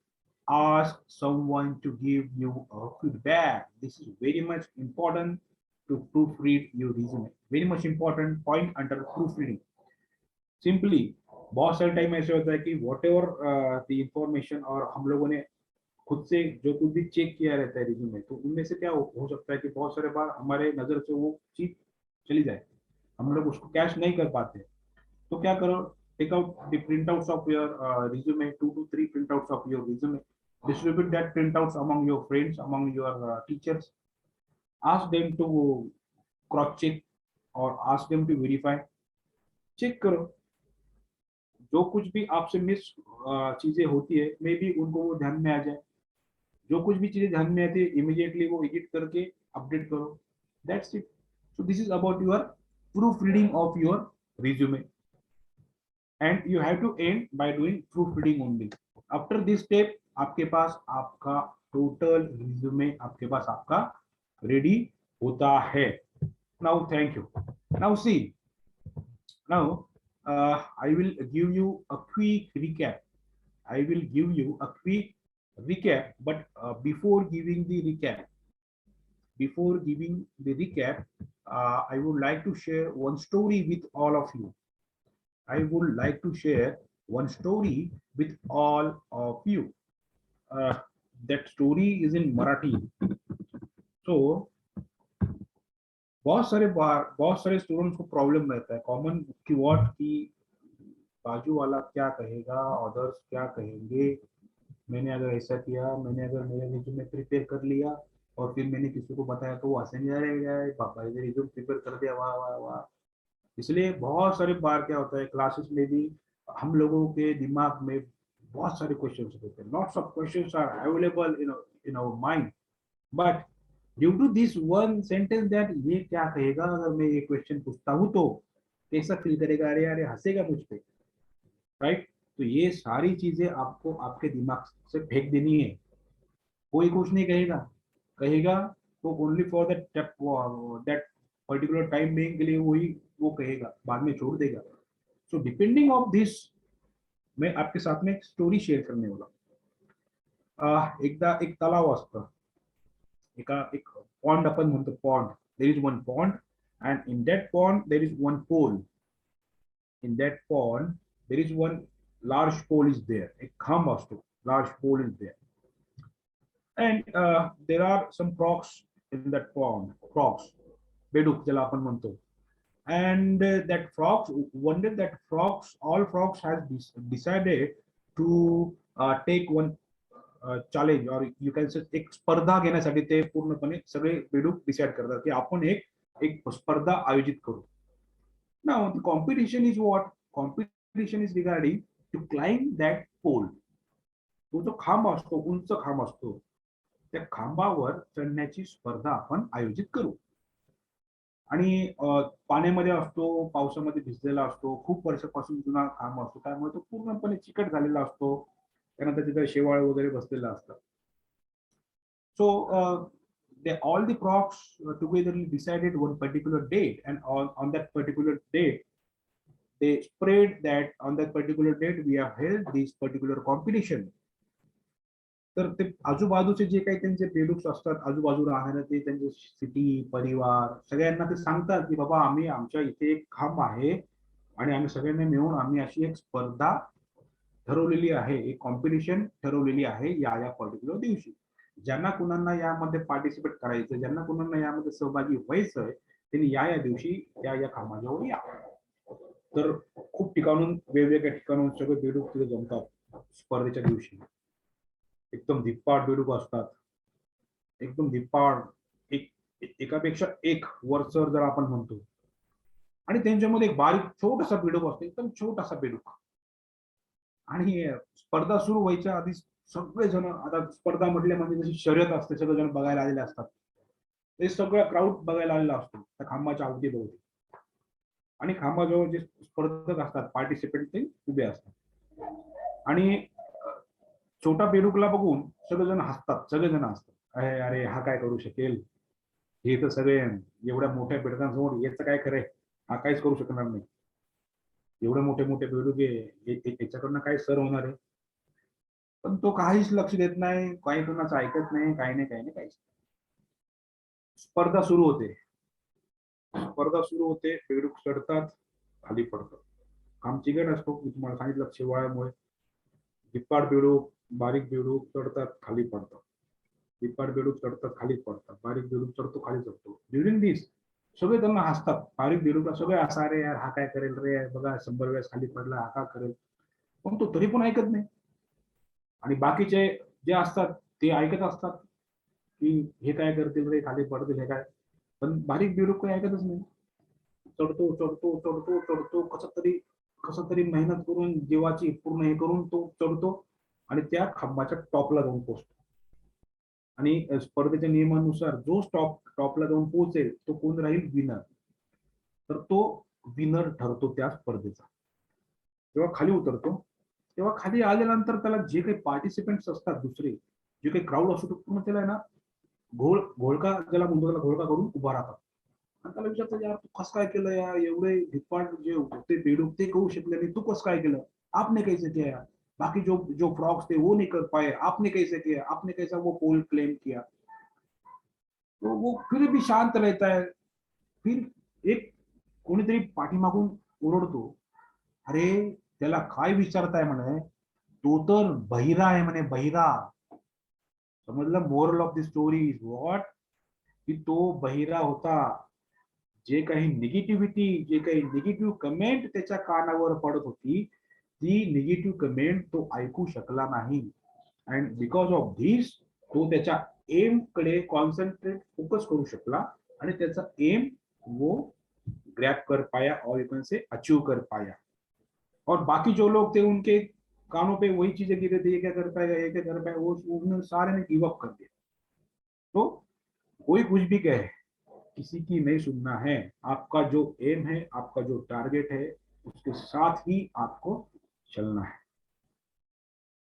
Ask someone to give you a feedback. This is very much important to proofread your resume. Very much important point under proofreading. Simply, बहुत सारे time ऐसे होता है कि what ever the information और हम लोगों ने खुद से जो कुछ भी चेक किया रहता है रिज्यूम में, तो उनमें से क्या हो सकता है कि बहुत सारे बार हमारे नजर से वो चीज चली जाए, हम लोग उसको कैश नहीं कर पाते. तो क्या करो, take out the printouts of your resume, 2 to 3 printouts of your resume, distribute that printouts among your friends, among your teachers, ask them to cross check or ask them to verify. Check करो, जो कुछ भी आपसे miss चीजें होती है may be उनको वो ध्यान में आ जाए, जो कुछ भी चीजें ध्यान में आती है इमीडिएटली वो एडिट करके अपडेट करो. That's it. So this is about your proof reading of your resume, and you have to end by doing proof reading only. After this step आपके पास आपका टोटल रिज्यूमे आपके पास आपका रेडी होता है. Now thank you. Now see, now I will give you a quick recap. I will give you a quick recap, but before giving the recap, I would like to share one story with all of you. I would like to share one story with all of you. Uh, that story is in Marathi. So बहुत सारे students को problem रहता है common की what की बाजू वाला क्या कहेगा, अदर्स क्या कहेंगे, मैंने अगर ऐसा किया, मैंने अगर मेरे रिज्यूमे प्रिपेयर कर लिया और फिर मैंने किसी को बताया तो वो हंसेंगे, अरे पापा ये रिज्यूम प्रिपेयर कर दिया, वाह वाह वाह. इसलिए बहुत सारे बार क्या होता है क्लासेस में भी हम लोगों के दिमाग में बहुत सारे क्वेश्चन होते हैं. Lots of questions are available in our mind, but due to this one sentence that ये क्या कहेगा अगर मैं ये क्वेश्चन पूछता हूं तो कैसा फील करेगा, अरे अरे हंसेगा मुझ पे, राइट. तो ये सारी चीजें आपको आपके दिमाग से फेंक देनी है. कोई कुछ नहीं कहेगा, कहेगा तो only for that particular time being के लिए वही वो कहेगा, बाद में छोड़ देगा. सो डिपेंडिंग ऑफ दिस मैं आपके साथ में एक स्टोरी शेअर करने वाला. एकदा एक तलाव असतं, एक पॉन्ड आपण म्हणतो pond. There is one pond and in that pond there is one pole. In that pond there is one large pole is there. एक खांब असतो, large pole is there, and there are some frogs in that pond. Frogs, beduk ज्याला आपण म्हणतो. And that frogs, one day that frogs, all frogs has decided to take one challenge, or you can say एक स्पर्धा घेण्यासाठी ते पूर्णपणे सगळे बेडूक डिसाइड करतात की आपण एक स्पर्धा आयोजित करू. Now the competition is what? Competition is regarding to climb that pole. तो जो खांब असतो, उंच खांब असतो, त्या खांबावर चढण्याची स्पर्धा आपण आयोजित करू. आणि पाण्यामध्ये असतो, पावसामध्ये भिजलेला असतो, खूप वर्षापासून जुना खांब असतो, त्यामुळे तो पूर्णपणे चिकट झालेला असतो, त्यानंतर तिथे शेवाळ वगैरे बसलेला असतं. सो all the frogs together decided one particular date, and on that particular date they spread that on that particular date we have held this particular competition. तर ते आजूबाजूचे जे काही त्यांचे बेडूक्स असतात, आजूबाजू राहणारे ते त्यांचे सिटी परिवार सगळ्यांना ते सांगतात की बाबा आम्ही आमच्या इथे एक खांब आहे आणि आम्ही सगळ्यांनी मिळून आम्ही अशी एक स्पर्धा ठरवलेली आहे, एक कॉम्पिटिशन ठरवलेली आहे या पर्टिक्युलर दिवशी. ज्यांना कुणांना यामध्ये पार्टिसिपेट करायचं, ज्यांना कुणांना यामध्ये सहभागी व्हायचंय, त्यांनी या दिवशी या खांबाजवळ या. तर खूप ठिकाणून वेगवेगळ्या ठिकाणून सगळे बेडूक तिथे जमतात स्पर्धेच्या दिवशी. एकदम धिप्पाड बेडूक असतात, एकदम धिप्पाड, एकापेक्षा एक वरचढ जर आपण म्हणतो. आणि त्यांच्यामध्ये एक बारीक छोटासा बेडूक असतो, एकदम छोटासा बेडूक. आणि स्पर्धा सुरू व्हायच्या आधी सगळेजण, आता स्पर्धा म्हटले म्हणजे जशी शर्यत असते, सगळेजण बघायला आलेले असतात. ते सगळं क्राऊड बघायला आलेला असतो त्या खांबाच्या अवतीभोवती. आणि खांबाजवळ जे स्पर्धक असतात, पार्टिसिपेंट, ते उभे असतात. आणि छोटा बेडूकला बघून सगळेजण हसतात, सगळेजण हसतात. अरे अरे हा काय करू शकेल, हे तर सगळे एवढ्या मोठ्या बेडकांसमोर याचं काय खरंय, हा काहीच करू शकणार नाही, एवढे मोठे मोठे बेडूक याच्याकडनं काय सर होणार आहे. पण तो काहीच लक्ष देत नाही, काही कोणाचं ऐकत नाही, काही नाही काही नाही काहीच. स्पर्धा सुरू होते, बेडूक चढतात, खाली पडतात. काम चिकट असतो, मी तुम्हाला सांगितलं शेवाळ्यामुळे. धिप्पाड बेडूक, बारीक बेडूक चढतात, खाली पडतात. धिप्पाड बेडूक चढतात, खाली पडतात. बारीक बेडूक चढतो, खाली चढतो. ड्युरिंग दिस सगळे त्यांना हसतात. बारीक बेडूकला सगळे असा, रे यार हा काय करेल रे, बघा 100 वेळेस खाली पडला, हा का करेल. पण तो तरी पण ऐकत नाही. आणि बाकीचे जे असतात ते ऐकत असतात की हे काय करतील रे, खाली पडतील हे काय. पण बारीक बेडूक काही ऐकतच नाही. चढतो चढतो चढतो चढतो, कसं तरी मेहनत करून जीवाची पूर्ण हे करून तो चढतो आणि त्या खांबाच्या टॉपला जाऊन पोहोचतो. आणि स्पर्धेच्या नियमानुसार जो टॉपला जाऊन पोहोचेल तो कोण राहील, विनर. तर तो विनर ठरतो त्या स्पर्धेचा. जेव्हा खाली उतरतो तेव्हा खाली आल्यानंतर त्याला जे काही पार्टिसिपेंट्स असतात, दुसरे जे काही क्राऊड असतो, तो पूर्ण त्याला ना घोळका ज्याला म्हणतो, त्याला घोळका करून उभा राहतात. आणि त्याला विचारतात, यार तू कसं काय केलं, यार एवढे धिप्पाड जे होते बेडूक ते करू शकले नाही, तू कसं काय केलं, आपने कैसे किया, बाकी जो जो फ्रॉग्स थे वो नहीं कर पाए, आपने कैसे किया, आपने कैसा वो पोल क्लेम किया. तो वो फिर भी शांत रहता है. फिर एक कोणीतरी पाठीमागून ओरडतो, अरे त्याला काय विचारताय म्हणे, तो तर बहिरा आहे म्हणे, बहिरा. समजलं, moral of the story is what, की तो बहिरा होता. जे काही निगेटिव्हिटी, जे काही निगेटिव्ह कमेंट त्याच्या कानावर पडत होती, ती निगेटिव्ह कमेंट तो ऐकू शकला नाही. अँड बिकॉज ऑफ धिस तो त्याच्या एम कडे कॉन्सन्ट्रेट फोकस करू शकला आणि त्याचा एम वो ग्रैब कर पाया, और यू कैन से अचीव कर पाया. और बाकी जो लोग थे उनके कानों पे वही चीजें गिरे थे, ये क्या कर पाएगा, ये क्या कर पाएगा, वो उन्होंने सारे ने गिव अप कर दिया. तो कोई कुछ भी कहे, किसी की नहीं सुनना है. आपका जो एम है, आपका जो टारगेट है, उसके साथ ही आपको चलना है.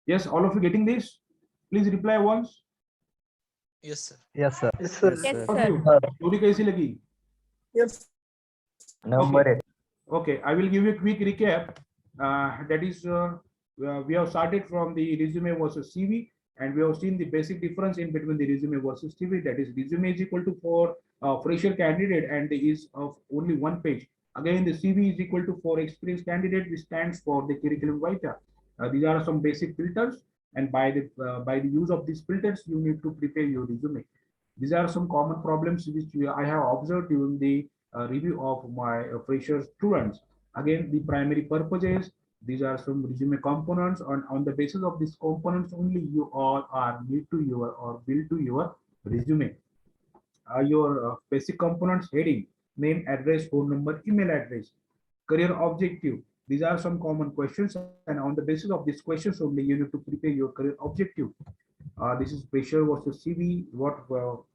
Yes, all of you getting this? Please reply once. Yes, sir. Yes, sir. Yes, sir. Yes, all of sir. You, story कैसी लगी? Yes. Number 8. Okay, I will give you a quick recap. That is, we have started from the resume versus CV, and we have seen the basic difference in between the resume versus CV. That is, resume is equal to for fresher candidate and is of only one page. Again, the CV is equal to for experienced candidate, which stands for the curriculum vitae. These are some basic filters, and by the use of these filters, you need to prepare your resume. These are some common problems which I have observed during the review of my fresher students. Again, the primary purposes, these are some resume components. On the basis of these components only, you all are need to your or build to your resume. Your basic components: heading, name, address, phone number, email address, career objective. These are some common questions, and on the basis of these questions only, you need to prepare your career objective. This is fresher versus CV, what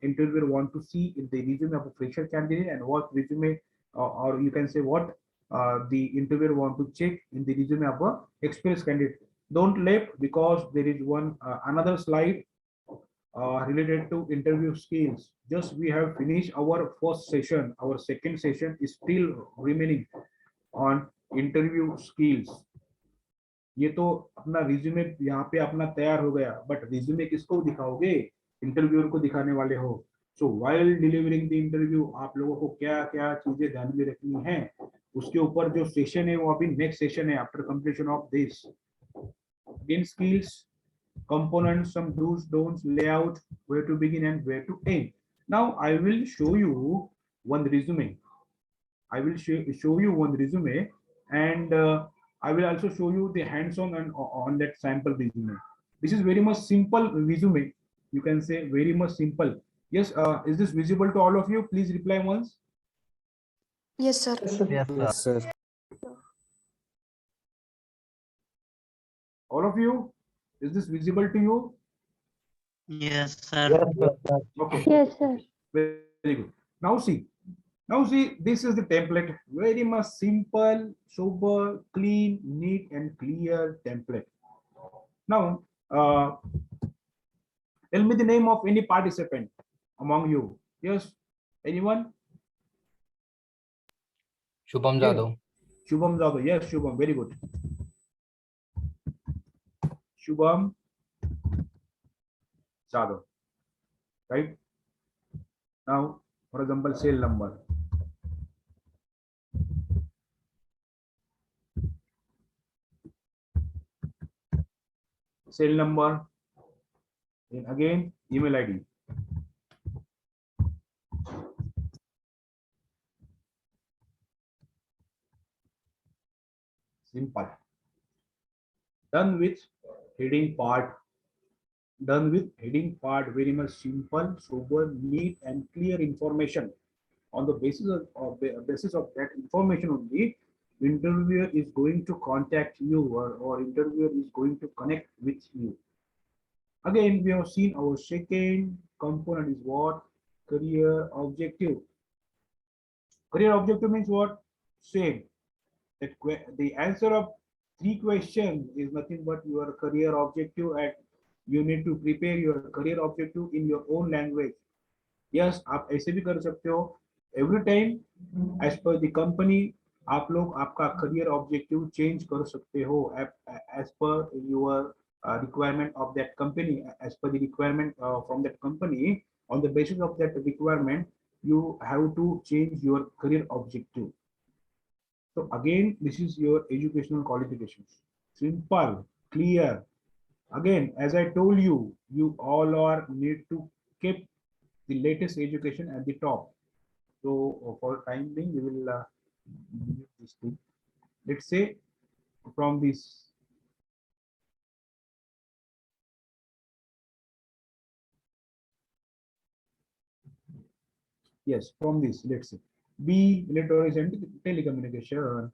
interviewer want to see in the resume of a fresher candidate, and what resume, or you can say what the interviewer want to check in the resume of a experienced candidate. Don't left, because there is one another slide related to interview skills. Just we have finished our first session. Our second session is still remaining on interview skills. ये तो अपना resume यहाँ पे अपना तैयार हो गया, but resume किसको दिखाओगे? इंटरव्यूअर को दिखाने वाले हो. So while delivering the interview, आप लोगों को क्या क्या चीजें ध्यान में रखनी है, उसके ऊपर जो सेशन है वो अभी नेक्स्ट सेशन है after completion of this. Again, skills, components, some do's, don'ts, layout, where to begin and where to end. Now I will show you one resume. I will show you one resume, and I will also show you the hands-on on that sample resume. This is very much simple resume. You can say very much simple. Yes, is this visible to all of you? Please reply once. Yes, sir. Yes, sir. Yes, sir. All of you, is this visible to you? Yes, sir. Okay. Yes, sir. Very good. Now see, this is the template. Very much simple, sober, clean, neat, and clear template. Now, Tell me the name of any participant among you. Yes, anyone? Shubham Yes. Jadhav. Shubham Jadhav. Yes, Shubham. Very good. Shubham Jadhav. Right. Now, for example, cell number. Cell number. Then again, email ID. Simple. Done with heading part. Done with heading part. Very much simple, sober, neat, and clear information. On the basis of that information only, interviewer is going to contact you, or interviewer is going to connect with you. Again, we have seen our second component is what? Career objective. Career objective means what? Same. That the answer of three questions is nothing but your career objective, and you need to prepare your career objective in your own language. Yes, आप ऐसे भी कर सकते हो. Every time, as per the company, आप लोग आपका career objective change कर सकते हो as per your requirement of that company, as per the requirement from that company. On the basis of that requirement, you have to change your career objective. So again, this is your educational qualifications. Simple, clear. Again, as I told you, you all are need to keep the latest education at the top. So for time being, we will leave this thing. Let's say from this. Yes, from this, let's say B, electronics and telecommunication.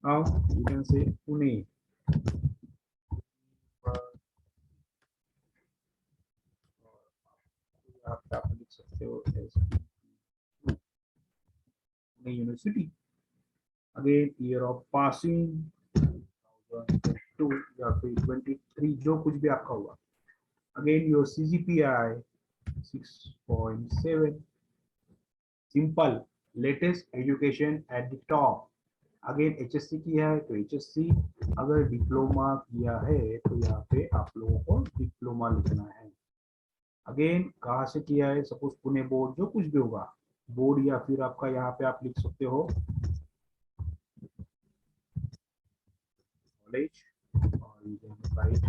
Now you can say Pune. आप लिख सकते हो as Pune University. Again, year of passing 2022 या फिर 23, जो कुछ भी आपका हुआ. Again, your CGPI 6.7. Simple, latest education at the top. Again HSC किया है तो HSC, अगर डिप्लोमा किया है तो यहाँ पे आप लोगों को डिप्लोमा लिखना है. अगेन कहाँ से किया है, सपोज पुणे बोर्ड, जो कुछ भी होगा बोर्ड, या फिर आपका यहाँ पे आप लिख सकते हो कॉलेज और right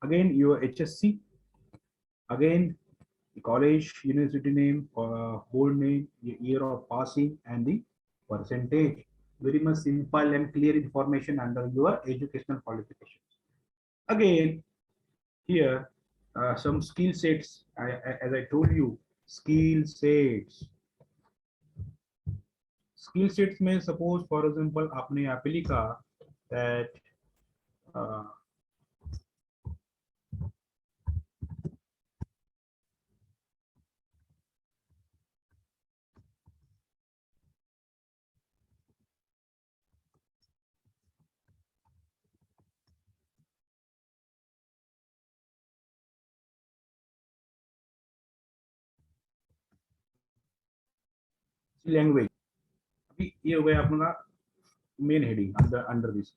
again your HSC, again the college, university name, board name, year of passing, and the percentage. Very much simple and clear information under your educational qualifications. Again, here some skill sets. As I told you, skill sets. Skill sets में suppose for example आपने यहाँ पे लिखा that language. अभी ये हो गया अपना main heading under this.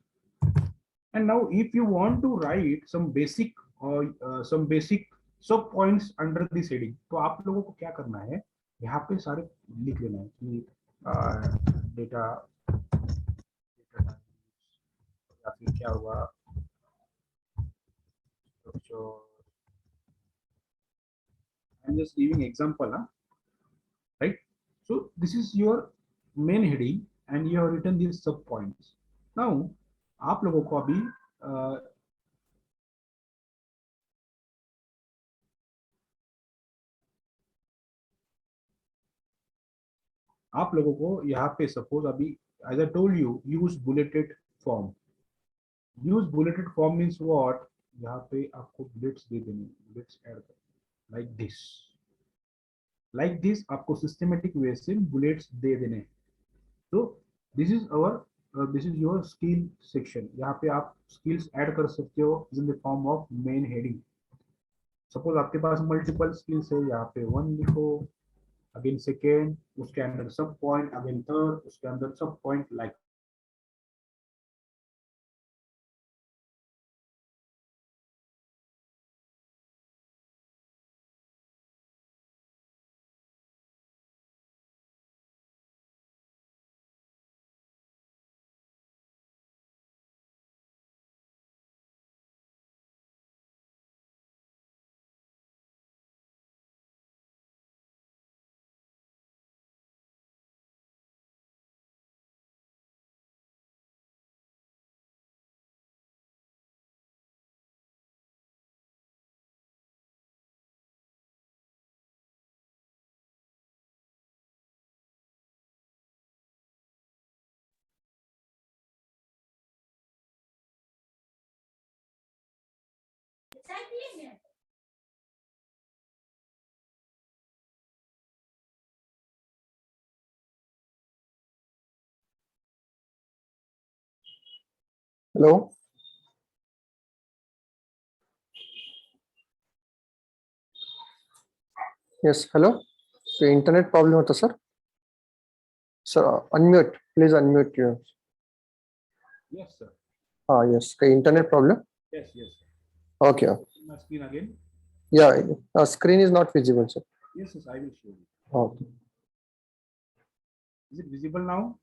And now if you want to write some basic or some basic sub points under this heading, तो आप लोगों को क्या करना है, यहाँ पे सारे लिख लेना है कि डेटा या फिर क्या हुआ, I'm just giving example, right? So this is your main heading and you have written these sub points. Now आप लोगों को अभी आप लोगों को यहाँ पे सपोज अभी as I told you, use bulleted form. Use bulleted form means what? यहाँ पे आपको bullets दे देने, bullets add like this. Like this आपको सिस्टमेटिक वे से बुलेट्स दे देने हैं. तो this is our this is your skill section. यहाँ पे आप स्किल्स ऐड कर सकते हो in the form of main heading. Suppose आपके पास मल्टीपल स्किल्स है, यहाँ पे वन लिखो, अगेन सेकेंड, उसके अंदर सब पॉइंट, अगेन थर्ड, उसके अंदर सब point, like. Hello. Yes. Hello. The internet problem होता sir. Sir, unmute. Please unmute you. Yes, sir. Yes. The internet problem. Yes, yes. Okay. My screen again. Yeah. Screen is not visible, sir. Yes, yes, I will show you. Okay. Is it visible now?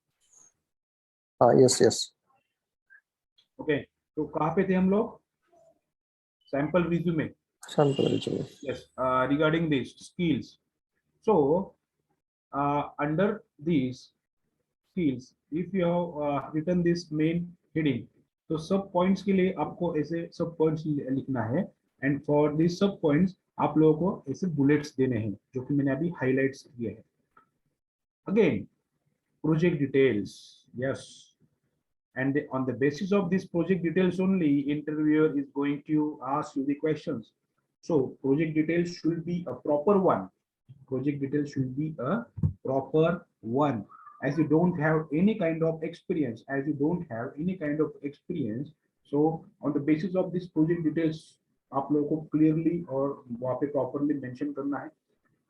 Yes. Yes. Okay. तो कहाँ पे थे हम लोग? Sample resume. Sample resume. Yes. Regarding these skills. So under these skills, if you have written this main heading, तो सब points के लिए आपको ऐसे सब पॉइंट्स लिखना है. एंड फॉर दिस सब पॉइंट्स आप लोगों को ऐसे बुलेट्स देने हैं, जो कि मैंने अभी हाईलाइट्स किए हैं. Again project details. Yes, and on the basis of this project details only, interviewer is going to ask you the questions. So project details should be a proper one. Project details should be a proper one. As you don't have any kind of experience, so on the basis of this project details आप लोगों को clearly और वहाँ पे properly mention करना है.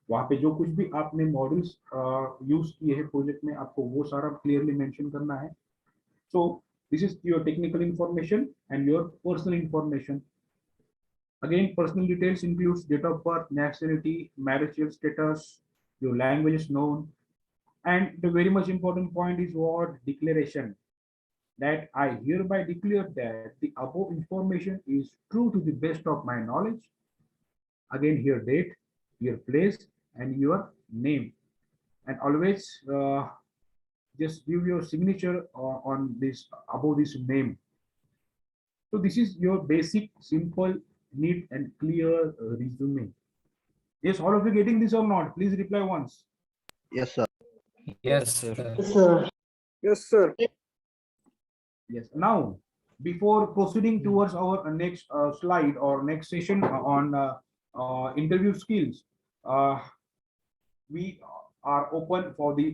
वहाँ पे जो कुछ भी आपने मॉडल्स यूज किए हैं प्रोजेक्ट में, आपको वो सारा क्लियरली मेंशन करना है. So this is your technical information and your personal information. Again personal details includes date of birth, nationality, marital status, your language known, and the very much important point is what declaration, that I hereby declare that the above information is true to the best of my knowledge. Again, your date, your place, and your name. And always just give your signature on this above this name. So this is your basic, simple, neat, and clear resume. Yes, all of you getting this or not? Please reply once. Yes, sir. Yes, sir. Yes, sir. Yes. Now, before proceeding towards our next slide or next session on interview skills, we are open for the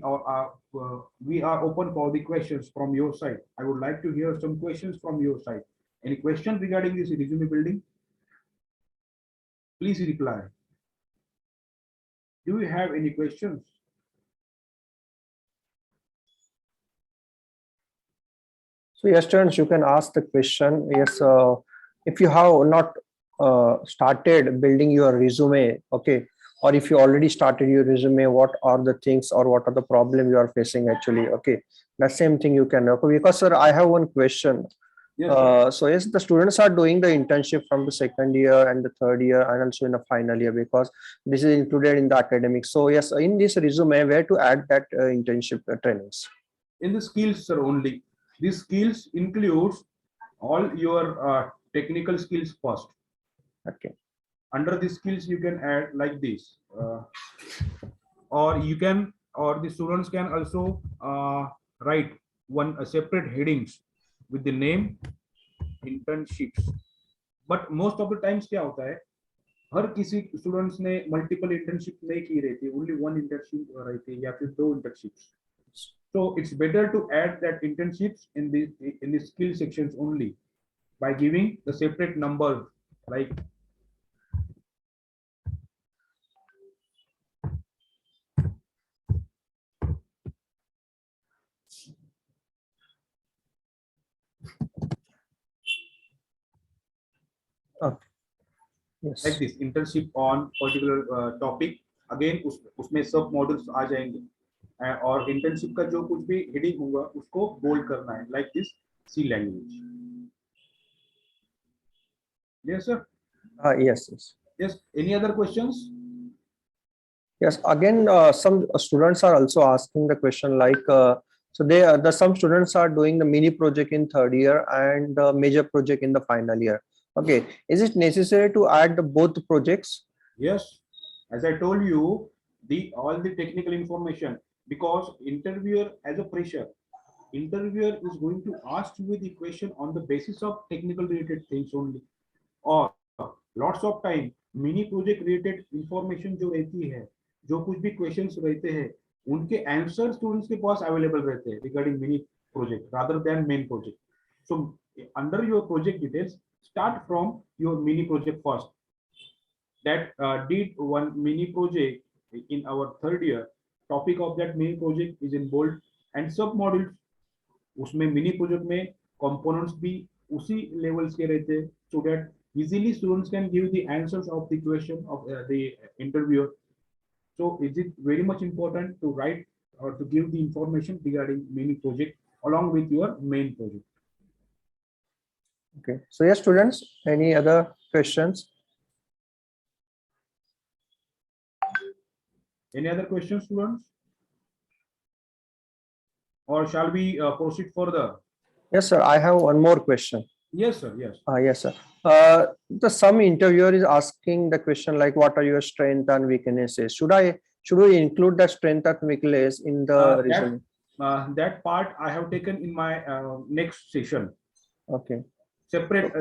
we are open for the questions from your side. I would like to hear some questions from your side. Any question regarding this resume building? Please reply. Do you have any questions? So yes, students, you can ask the question. Yes, if you have not started building your resume, okay, or if you already started your resume, what are the things or what are the problem you are facing actually? Okay, that same thing you can know. Because sir, I have one question. Yes, sir. So yes, the students are doing the internship from the second year and the third year and also in the final year, because this is included in the academic. So yes, in this resume, where to add that internship trainings? In the skills, sir, only. These skills includes all your technical skills first. Okay. Under the skills, you can add like this, or you can, or the students can also write one separate headings with the name internships. But most of the times क्या होता है, हर किसी students ने multiple internship नहीं की रहती, only one internship रहती है या फिर दो internships. So it's better to add that internships in the skill sections only by giving the separate number, like Okay. Yes. like this internship on particular topic. Again उसमें सब modules आ जाएंगे. और internship का जो कुछ भी हेडिंग होगा उसको बोल्ड करना है, like this C language. Yes sir. Yes. Yes. Yes, any other questions? Yes, again, some students are also asking the question like, so some students are doing the mini project in third year and the major project in the final year. Okay, is it necessary to add both projects? Yes, as I told you, all the technical information, because interviewer as a fresher, interviewer is going to ask you the question on the basis of technical related things only, or lots of time mini project related information जो रहती है, जो कुछ भी questions रहते हैं, उनके answer students के पास available रहते हैं regarding mini project rather than main project. So under your project details, start from your mini project first. That did one mini project in our third year. Topic of that mini project is in bold and sub modules. उसमें mini project में components भी उसी levels के रहते हैं, so that easily students can give the answers of the question of the interviewer. So is it very much important to write or to give the information regarding mini project along with your main project? Okay, so yes, students, any other questions? Any other questions, students? Or shall we proceed further? Yes, sir, I have one more question. Yes, sir. Yes. Yes, sir. Some interviewer is asking the question like, what are your strengths and weaknesses? Should we include the strength and weakness in the resume? That part I have taken in my next session. Okay. Separate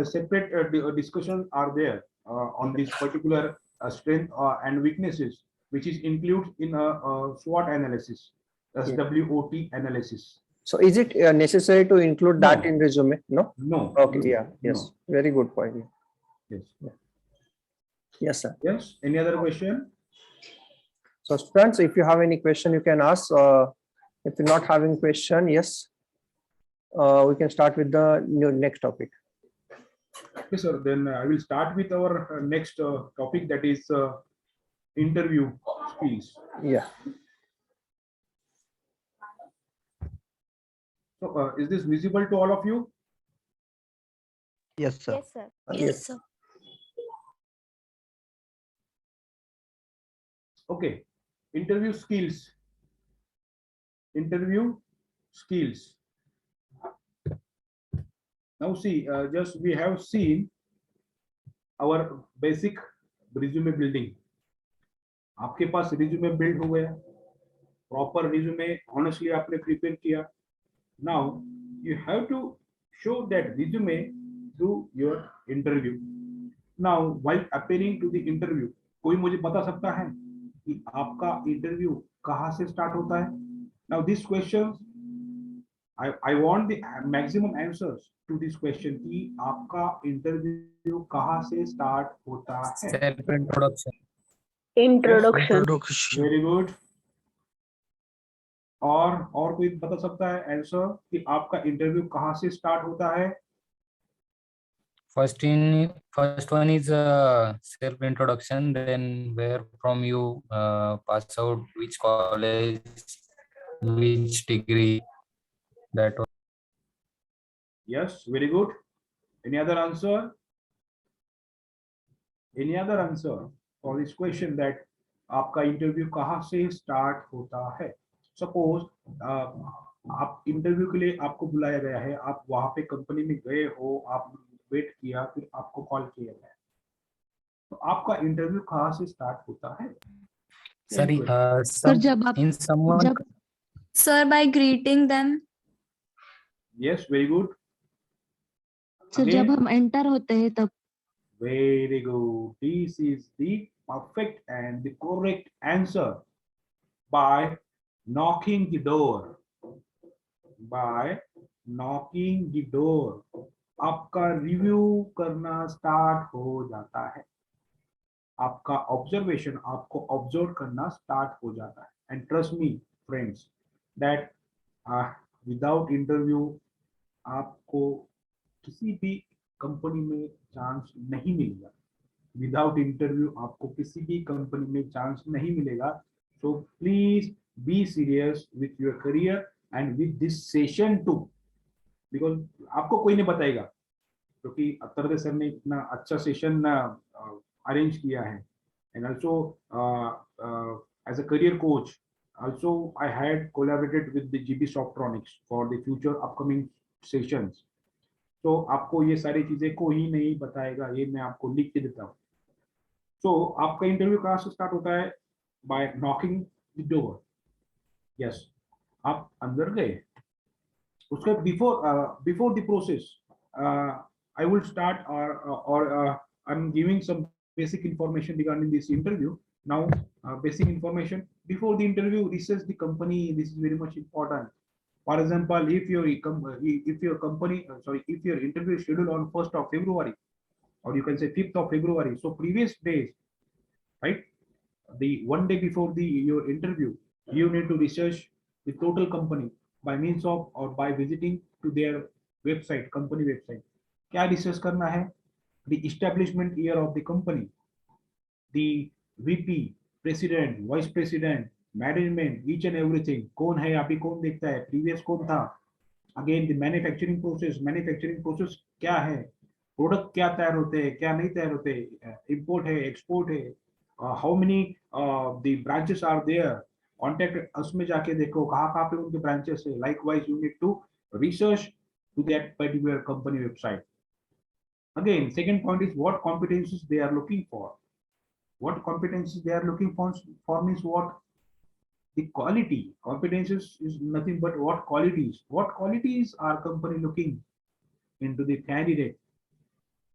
discussions are there on this particular strength and weaknesses, which is included in a SWOT analysis, SWOT analysis. So is it necessary to include that No. in resume? No. No. Okay. No, Yeah. Yes. no. Very good point. Yes. Yes, sir. Yes. Any other question? So students, if you have any question, you can ask. If you're not having question, yes, we can start with the next topic. Okay, sir. Then I will start with our next topic, that is interview skills. Yeah. So is this visible to all of you? Yes, sir. Yes, sir. Yes. sir. Okay. Interview skills. Interview skills. Now see, just we have seen our basic resume building. आपके पास resume build हो गया, proper resume honestly आपने prepare किया. Now you have to show that resume through your interview. Now while appearing to the interview, कोई मुझे बता सकता है कि आपका interview कहाँ से start होता है? Now this question, I want the maximum answers to this question कि आपका interview कहाँ से start होता है? Self introduction. Introduction. Very good. और कोई बता सकता है आंसर कि आपका इंटरव्यू कहाँ से स्टार्ट होता है? First one is self introduction. Then where from you pass out, which college, which degree. That one. Yes, very good. Any other answer? Any other answer for this question that आपका interview कहाँ से start होता है? Suppose आप interview के लिए आपको बुलाया गया है, आप वहां पे कंपनी में गए हो, आप वेट किया, फिर आपको कॉल किया गया, तो आपका इंटरव्यू कहाँ से स्टार्ट होता है? Sorry, Sir, जब आप in someone. Sir, by greeting them. Yes, very good. Sir, जब हम enter होते हैं तब. Very good. This is the perfect and the correct answer. By knocking the door. By knocking the door. आपका review करना start हो जाता है. आपका ऑब्जर्वेशन आपको ऑब्जर्व करना स्टार्ट हो जाता है. And trust me friends that without interview आपको किसी भी कंपनी में चांस नहीं मिलेगा. विदाउट इंटरव्यू आपको किसी भी कंपनी में चांस नहीं मिलेगा. So please be serious with your career and with this session too, because आपको कोई नहीं बताएगा, क्योंकि अतर्दे सर ने इतना अच्छा सेशन अरेंज किया है. And also as a career coach also I had collaborated with the GB Softronics for the future upcoming sessions. तो आपको ये सारी चीजें कोई नहीं बताएगा, ये मैं आपको लिख के देता हूँ. तो आपका इंटरव्यू कहाँ से स्टार्ट होता है? By knocking the door. Yes, आप अंदर गए. उसके before the process I will start or I'm giving some basic information regarding this interview. Now, basic information before the interview, research the company. This is very much important. For example, if your company, if your interview is scheduled on 1st of February, or you can say 5th of February, so previous days, right? The one day before your interview, you need to research the total company by means of or by visiting to their website, company website. क्या research करना है? The establishment year of the company, the VP, president, vice president, management, each and everything. कौन है अभी, कौन देखता है, previous कौन था. Again the manufacturing process क्या है, प्रोडक्ट क्या तैयार होते हैं, क्या नहीं तैयार होते, इंपोर्ट है, एक्सपोर्ट है, how many the branches are there. Contact उसमें जाके देखो कहाँ कहाँ पे उनके ब्रांचेस है. Likewise you need to research to that particular company website. Again, second point is what competencies they are looking for. What competencies they are looking for means what? The quality. Competencies is nothing but what qualities. What qualities are company looking into the candidate?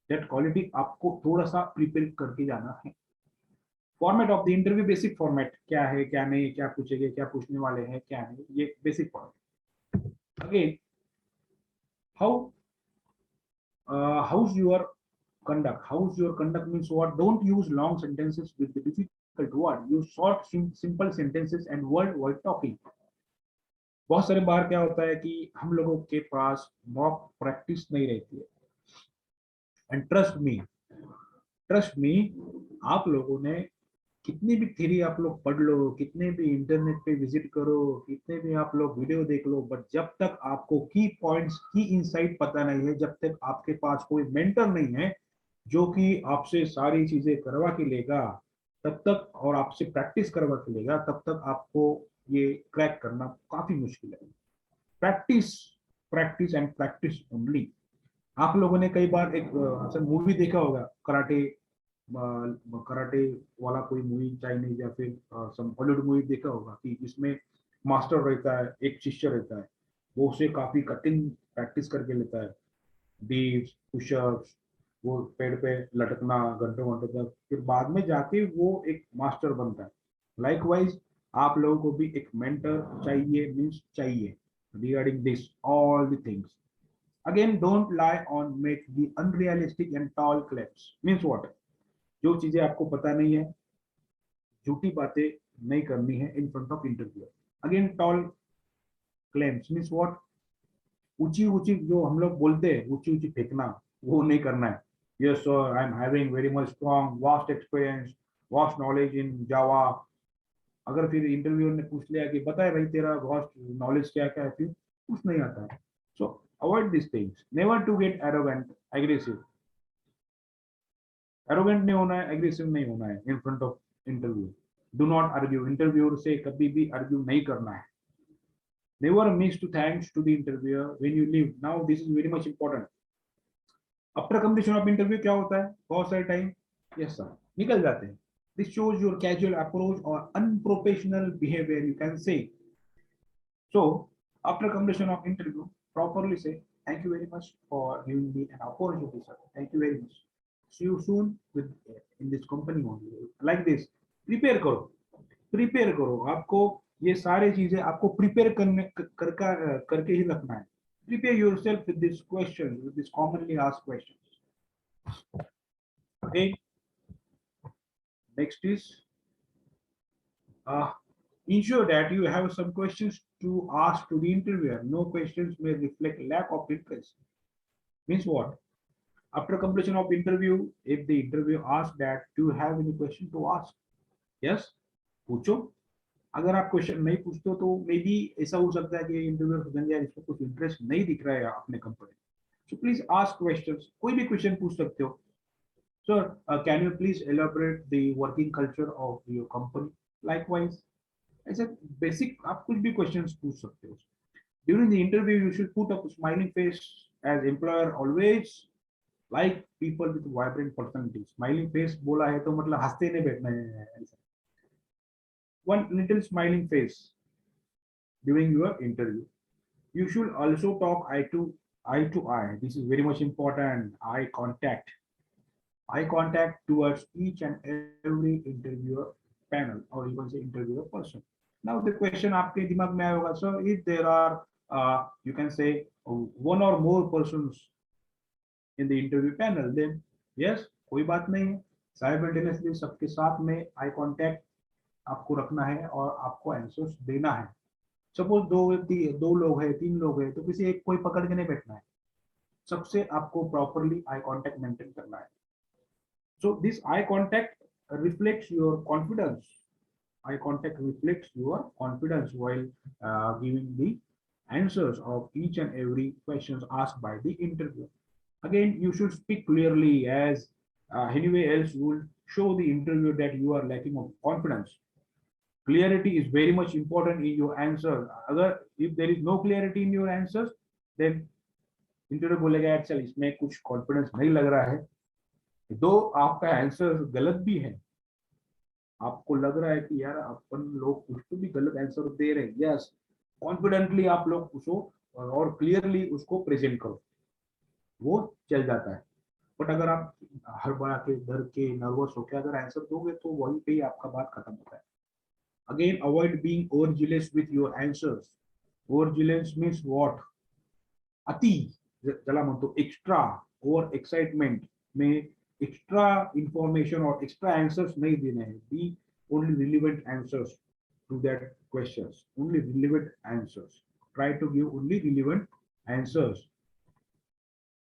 That quality आपको थोड़ा सा prepare करके जाना है. Format of the interview, basic format क्या है, क्या नहीं, क्या पूछेंगे, क्या पूछने वाले हैं, क्या नहीं, ये basic format. Again, how's your conduct? How's your conduct means what? Don't use long sentences with the difficult word. Use short, simple sentences and word while talking. बहुत सारे बार क्या होता है कि हम लोगों के पास मॉक प्रैक्टिस नहीं रहती है. एंड ट्रस्ट मी, आप लोगों ने कितनी भी थ्योरी आप लोग पढ़ लो, कितने भी इंटरनेट पे विजिट करो, कितने भी आप लोग वीडियो देख लो, बट जब तक आपको की पॉइंट्स, की इनसाइट पता नहीं है, जब तक आपके पास कोई मेंटर नहीं है जो कि आपसे सारी चीजें करवा के लेगा, तब तक, और आपसे प्रैक्टिस करवा के लेगा, तब तक आपको ये क्रैक करना काफी मुश्किल है. Practice, practice and practice only. आप लोगों ने कई बार एक मूवी देखा होगा, कराटे वाला कोई मूवी, चाइनीज या फिर हॉलीवुड मूवी देखा होगा कि जिसमें मास्टर रहता है, एक शिष्य रहता है, वो उसे काफी कठिन प्रैक्टिस करके लेता है. डीप्स, पुशअप्स, वो पेड़ पे लटकना घंटों घंटों तक, फिर बाद में जाके वो एक मास्टर बनता है. लाइकवाइज आप लोगों को भी एक मेंटर चाहिए, मीन्स चाहिए regarding this all the things. Again, don't lie on make the unrealistic and tall claims. Means what? जो चीजें आपको पता नहीं है, झूठी बातें नहीं करनी है in front of interviewer. Again, tall claims means what? ऊंची ऊंची जो हम लोग बोलते हैं, ऊंची ऊंची फेंकना, वो नहीं करना है. Yes sir, I am having very much strong, vast experience, vast knowledge in Java. अगर फिर इंटरव्यूअर ने पूछ लिया कि बताए भाई तेरा वास्ट नॉलेज क्या क्या है, फिर कुछ नहीं आता है. So avoid these things. Never to get arrogant, aggressive. Arrogant नहीं होना है, aggressive नहीं होना है in front of interview. Do not argue. Interviewer से कभी भी argue नहीं करना है. Never miss to thanks to the interviewer when you leave. Now this is very much important. After completion of interview क्या होता है? बहुत सारे टाइम, yes sir, निकल जाते हैं. This shows your casual approach or unprofessional behavior, you can say. So after completion of interview, properly say thank you very much for giving me an opportunity, sir. Thank you very much. See you soon with in this company only. Like this, prepare करो, prepare करो. आपको ये सारे चीजें आपको prepare करके ही रखना है. Prepare yourself with these questions, with these commonly asked questions. Okay. Next is uh, ensure that you have some questions to ask to the interviewer. No questions may reflect lack of interest. Means what? After completion of interview, if the interview asks that, do you have any question to ask? Yes, पूछो. अगर आप question नहीं पूछते हो तो may be ऐसा हो सकता है कि इंटरव्यूअर समझ जाए इसको कुछ इंटरेस्ट नहीं दिख रहा है अपने company. So please ask questions. कोई भी क्वेश्चन पूछ सकते हो. Sir, can you please elaborate the working culture of your company? Likewise, as a basic, आप कुछ भी questions पूछ सकते हो. During the interview, you should put up a smiling face, as employer always like people with vibrant personality. Smiling face बोला है तो मतलब हंसते नहीं बैठना है. One little smiling face during your interview. You should also talk eye to eye. This is very much important. Eye contact. Eye contact towards each and every interviewer panel, or you can say interviewer person. Now the question आपके दिमाग में आएगा, so if there are you can say one or more persons in the interview panel, then yes, कोई बात नहीं है. Simultaneously सबके साथ में eye contact आपको रखना है और आपको आंसर्स देना है. सपोज दो लोग हैं, तीन लोग हैं, तो किसी एक कोई पकड़ के नहीं बैठना है. सबसे आपको प्रॉपरली आई कांटेक्ट मेंटेन करना है. So this eye contact reflects your confidence. Eye contact reflects your confidence while giving the answers of each and every questions asked by the interviewer. Again, you should speak clearly, as anyway else will show the interviewer that you are lacking of confidence. Clarity is very much important in your answer. If there is no clarity in your answers, then interviewer बोलेगा यार चल इसमें कुछ confidence नहीं लग रहा है. दो आपका आंसर गलत भी है, आपको लग रहा है कि यार अपन लोग कुछ तो भी गलत आंसर दे रहे हैं. यस, कॉन्फिडेंटली आप लोग पूछो और क्लियरली उसको प्रेजेंट करो, वो चल जाता है. बट अगर आप हड़बड़ा के, डर के, नर्वस होकर अगर आंसर दोगे तो वहीं पे ही आपका बात खत्म होता है. Again, avoid being overzealous with your answers. Overzealous means what? अति, ज्याला म्हणतो एक्स्ट्रा, ओवर एक्साइटमेंट में extra information or extra answers nahi dene hai. Be only relevant answers to that questions. Only relevant answers. Try to give only relevant answers.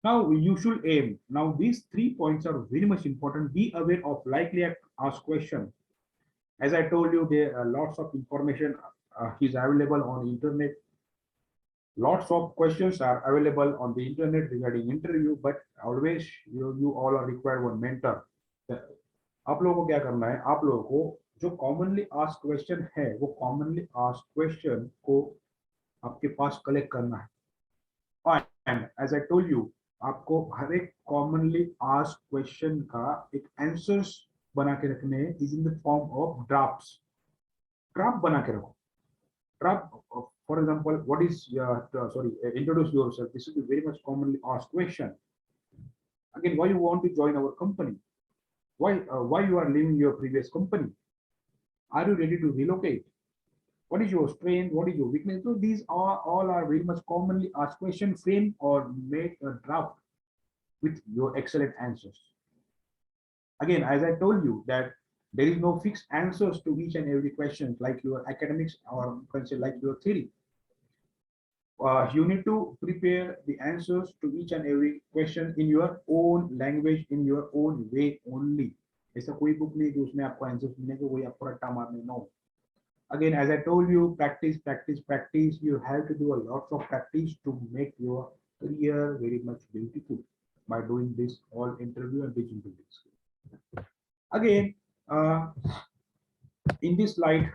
Now you should aim. Now these 3 points are very much important. Be aware of likely asked question. As I told you, there are lots of information is available on internet. Lots of questions are available on the internet regarding interview, but always you all are required one mentor. आप लोगों को क्या करना है, आप लोगों को जो commonly asked question है वो commonly asked question को आपके पास कलेक्ट करना है. And as I told you, आपको हर एक commonly asked question का एक answers बना के रखने हैं. is in the form of drafts. Draft बना के रखो. Draft, for example, what is introduce yourself. This is a very much commonly asked question. Again, why you want to join our company? Why you are leaving your previous company? Are you ready to relocate? What is your strength? What is your weakness? So these are all are very much commonly asked question. Frame or make a draft with your excellent answers. Again, as I told you that there is no fixed answers to each and every question, like your academics or you can say like your theory. You need to prepare the answers to each and every question in your own language, in your own way only. ऐसा कोई book नहीं जो उसमें आपको answers मिलेंगे वही आपको रट्टा मारने. No. Again, as I told you, practice, practice, practice. You have to do a lot of practice to make your career very much beautiful by doing this all interview and teaching interviews. Again, in this slide,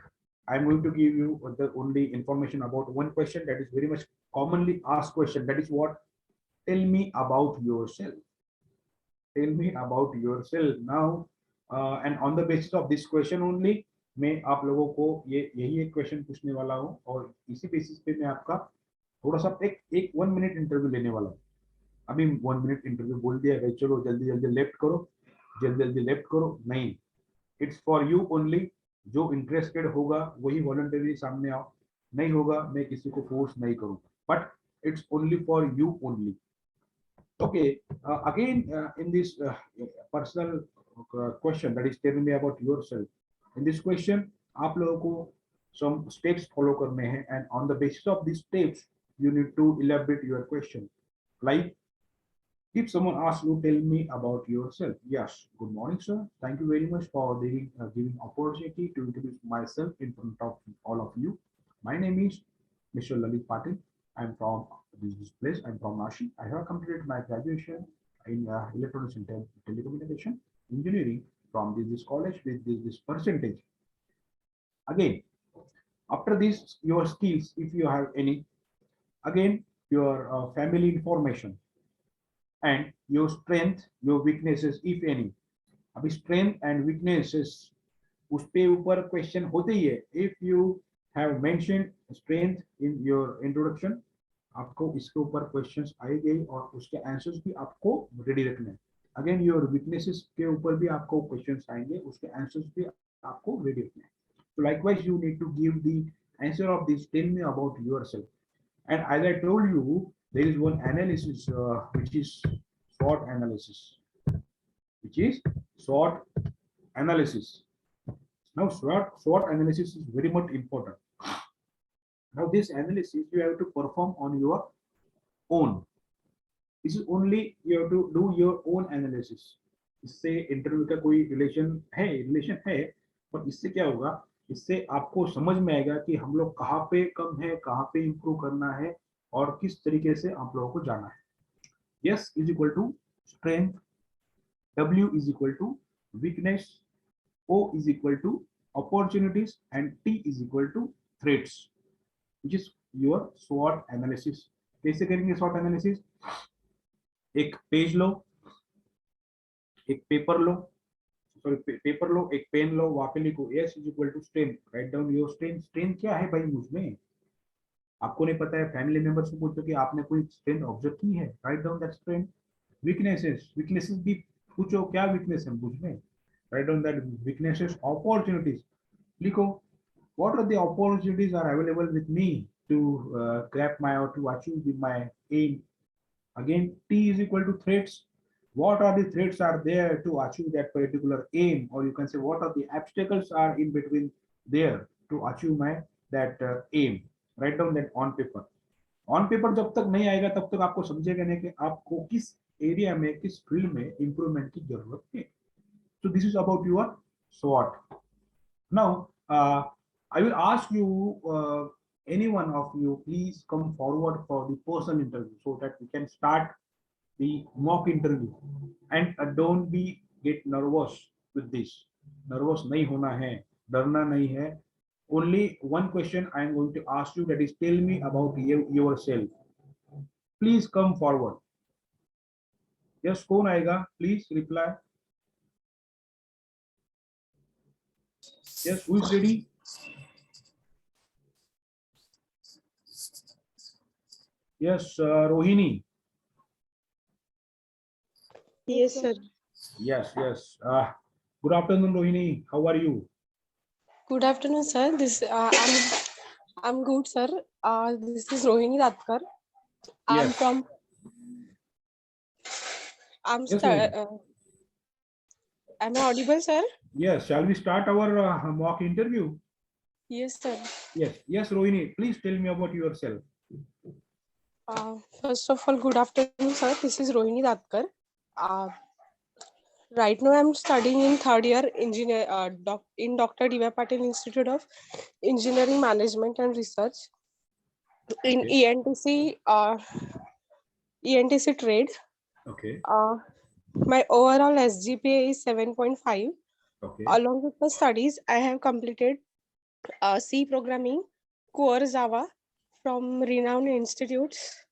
I'm going to give you the only information about one question that is very much commonly asked question. That is what? Tell me about yourself. Tell me about yourself. Now, and on the basis of this question only, मैं आप लोगों को यही एक question पूछने वाला हूँ और इसी बेसिस पे मैं आपका थोड़ा सा एक 1 मिनट इंटरव्यू लेने वाला हूँ. अभी 1 मिनट इंटरव्यू बोल दिया गया, चलो जल्दी जल्दी लेफ्ट करो, जल्दी जल्दी लेफ्ट करो, नहीं. It's for you only. जो इंटरेस्टेड होगा वही वॉलंटरी सामने आओ, नहीं होगा मैं किसी को फोर्स नहीं करूंगा, but it's only for you only. Okay, again, in this personal question, that is telling me about yourself. In this question, आप लोगों को some steps follow करने हैं, and on the basis of these steps, you need to elaborate your question. Like, if someone asks you, tell me about yourself. Yes, good morning, sir. Thank you very much for giving opportunity to introduce myself in front of all of you. My name is Mr. Lalit Patil. I'm from this place. I'm from Nashik. I have completed my graduation in electronics and telecommunication engineering from this college with this percentage. Again, after this, your skills, if you have any, again, your family information and your strength, your weaknesses, if any. अभी strength and weaknesses उस पे ऊपर question होते ही है. If you have mentioned strength in your introduction, आपको इसके ऊपर questions आएंगे और उसके आंसर्स भी आपको रेडी रखने हैं. अगेन योर वीकनेसेस के ऊपर भी आपको क्वेश्चंस आएंगे, उसके आंसर्स भी आपको रेडी रखने हैं. So likewise, you need to give the answer of this. Tell me about yourself. And as I told you, there is one analysis which is SWOT analysis, which is SWOT analysis. Now, SWOT analysis is very much important. Now, this analysis you have to perform on your own. This is only you have to do your own analysis. इससे interview का कोई relation है, पर इससे क्या होगा, इससे आपको समझ में आएगा कि हम लोग कहाँ पे कम है, कहाँ पे इंप्रूव करना है और किस तरीके से आप लोगों को जाना है. Yes is equal to strength, W is equal to weakness, O is equal to opportunities, and T is equal to threats, which is your SWOT analysis. कैसे करेंगे SWOT analysis? एक पेज लो, एक पेपर लो, पेपर लो, एक pen लो, वहां पे लिखो S is equal to strength. Write down your strength. Strength क्या है भाई मुझमें? आपको नहीं पता है, फैमिली मेंबर्स को पूछो कि आपने कोई स्ट्रेंथ ऑब्जर्व की है. Write down that strength. Weaknesses भी पूछो, क्या वीकनेस है मुझमें. Write down that weaknesses. Opportunities लिखो, what are the opportunities are available with me to grab my or to achieve my aim. Again, T is equal to threats. What are the threats are there to achieve that particular aim, or you can say what are the obstacles are in between there to achieve my that aim. Write down that on paper. On paper जब तक नहीं आएगा तब तक आपको समझेगा नहीं कि आपको किस एरिया में, किस फील्ड में इंप्रूवमेंट की जरूरत है. So this is about your SWOT. Now, I will ask you, any one of you, please come forward for the personal interview so that we can start the mock interview. And don't be get nervous with this. Nervous नहीं होना है, डरना नहीं है. Only one question I am going to ask you, that is, tell me about yourself. Please come forward. Yes, कौन आएगा? Please reply. Yes, who is ready? Yes, Rohini. Yes, sir. Yes. Good afternoon, Rohini. How are you? Good afternoon, sir. I'm good, sir. This is Rohini Ratkar. I'm Yes. from. Yes, Rohini. Am I audible, sir? Yes. Shall we start our mock interview? Yes, sir. Yes, Rohini. Please tell me about yourself. First of all, good afternoon, sir. This is Rohini Ratkar. Right now, I'm studying in third year engineer in Dr. D.Y. Patil Institute of Engineering Management and Research in Okay. ENTC trade. Okay. My overall SGPA is 7.5. Okay. Along with my studies, I have completed C programming, core Java from renowned institutes.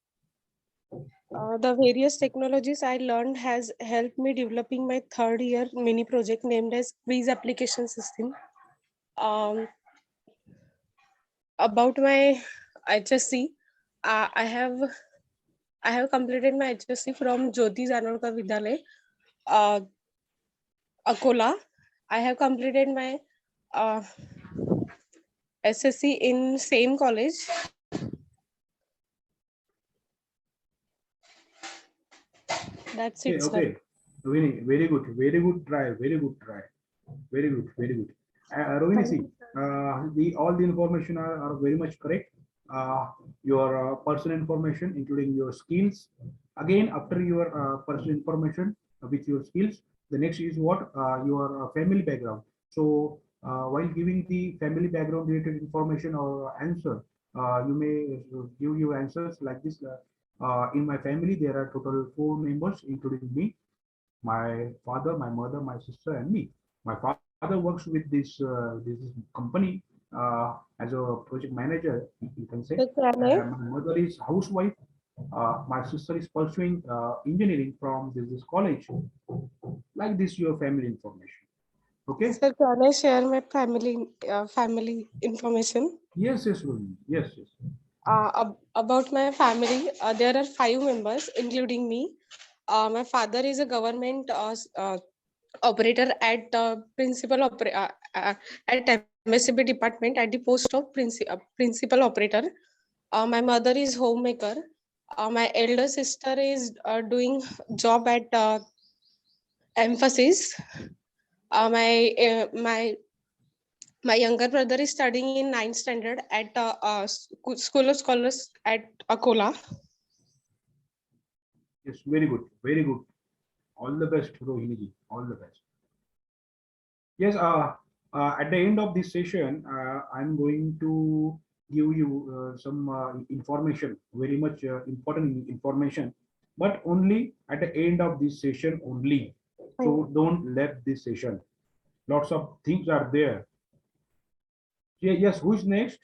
The various technologies I learned has helped me developing my third year mini project named as Quiz Application System. About my HSC, I have I have completed my HSC from Jyoti Zanolkar Vidyalay, uh, Akola. I have completed my uh, SSC in same college. That's it, Okay, sir. okay. Very good try, very good. Rohini, Thank see, you, sir. the all the information are very much correct. Your personal information, including your skills. Again, after your personal information with your skills, the next is what your family background. So, while giving the family background related information or answer, you may give your answers like this. In my family, there are total 4 members, including me, my father, my mother, my sister, and me. My father works with this company as a project manager, you can say. Sir, can I? My mother is housewife. My sister is pursuing engineering from this college. Like this, your family information. Okay. Sir, can I share my family information? Yes, yes, Rohini. Yes, yes. About my family, there are 5 members, including me. My father is a government operator at at MSCB department at the post of principal operator. My mother is homemaker. My elder sister is doing job at Emphasis. My younger brother is studying in 9th standard at School of Scholars at Akola. Yes, very good. Very good. All the best, Rohini ji. All the best. Yes, at the end of this session, I'm going to give you some information, very much important information, but only at the end of this session only. So don't let this session. Lots of things are there. Yeah, yes, who is next?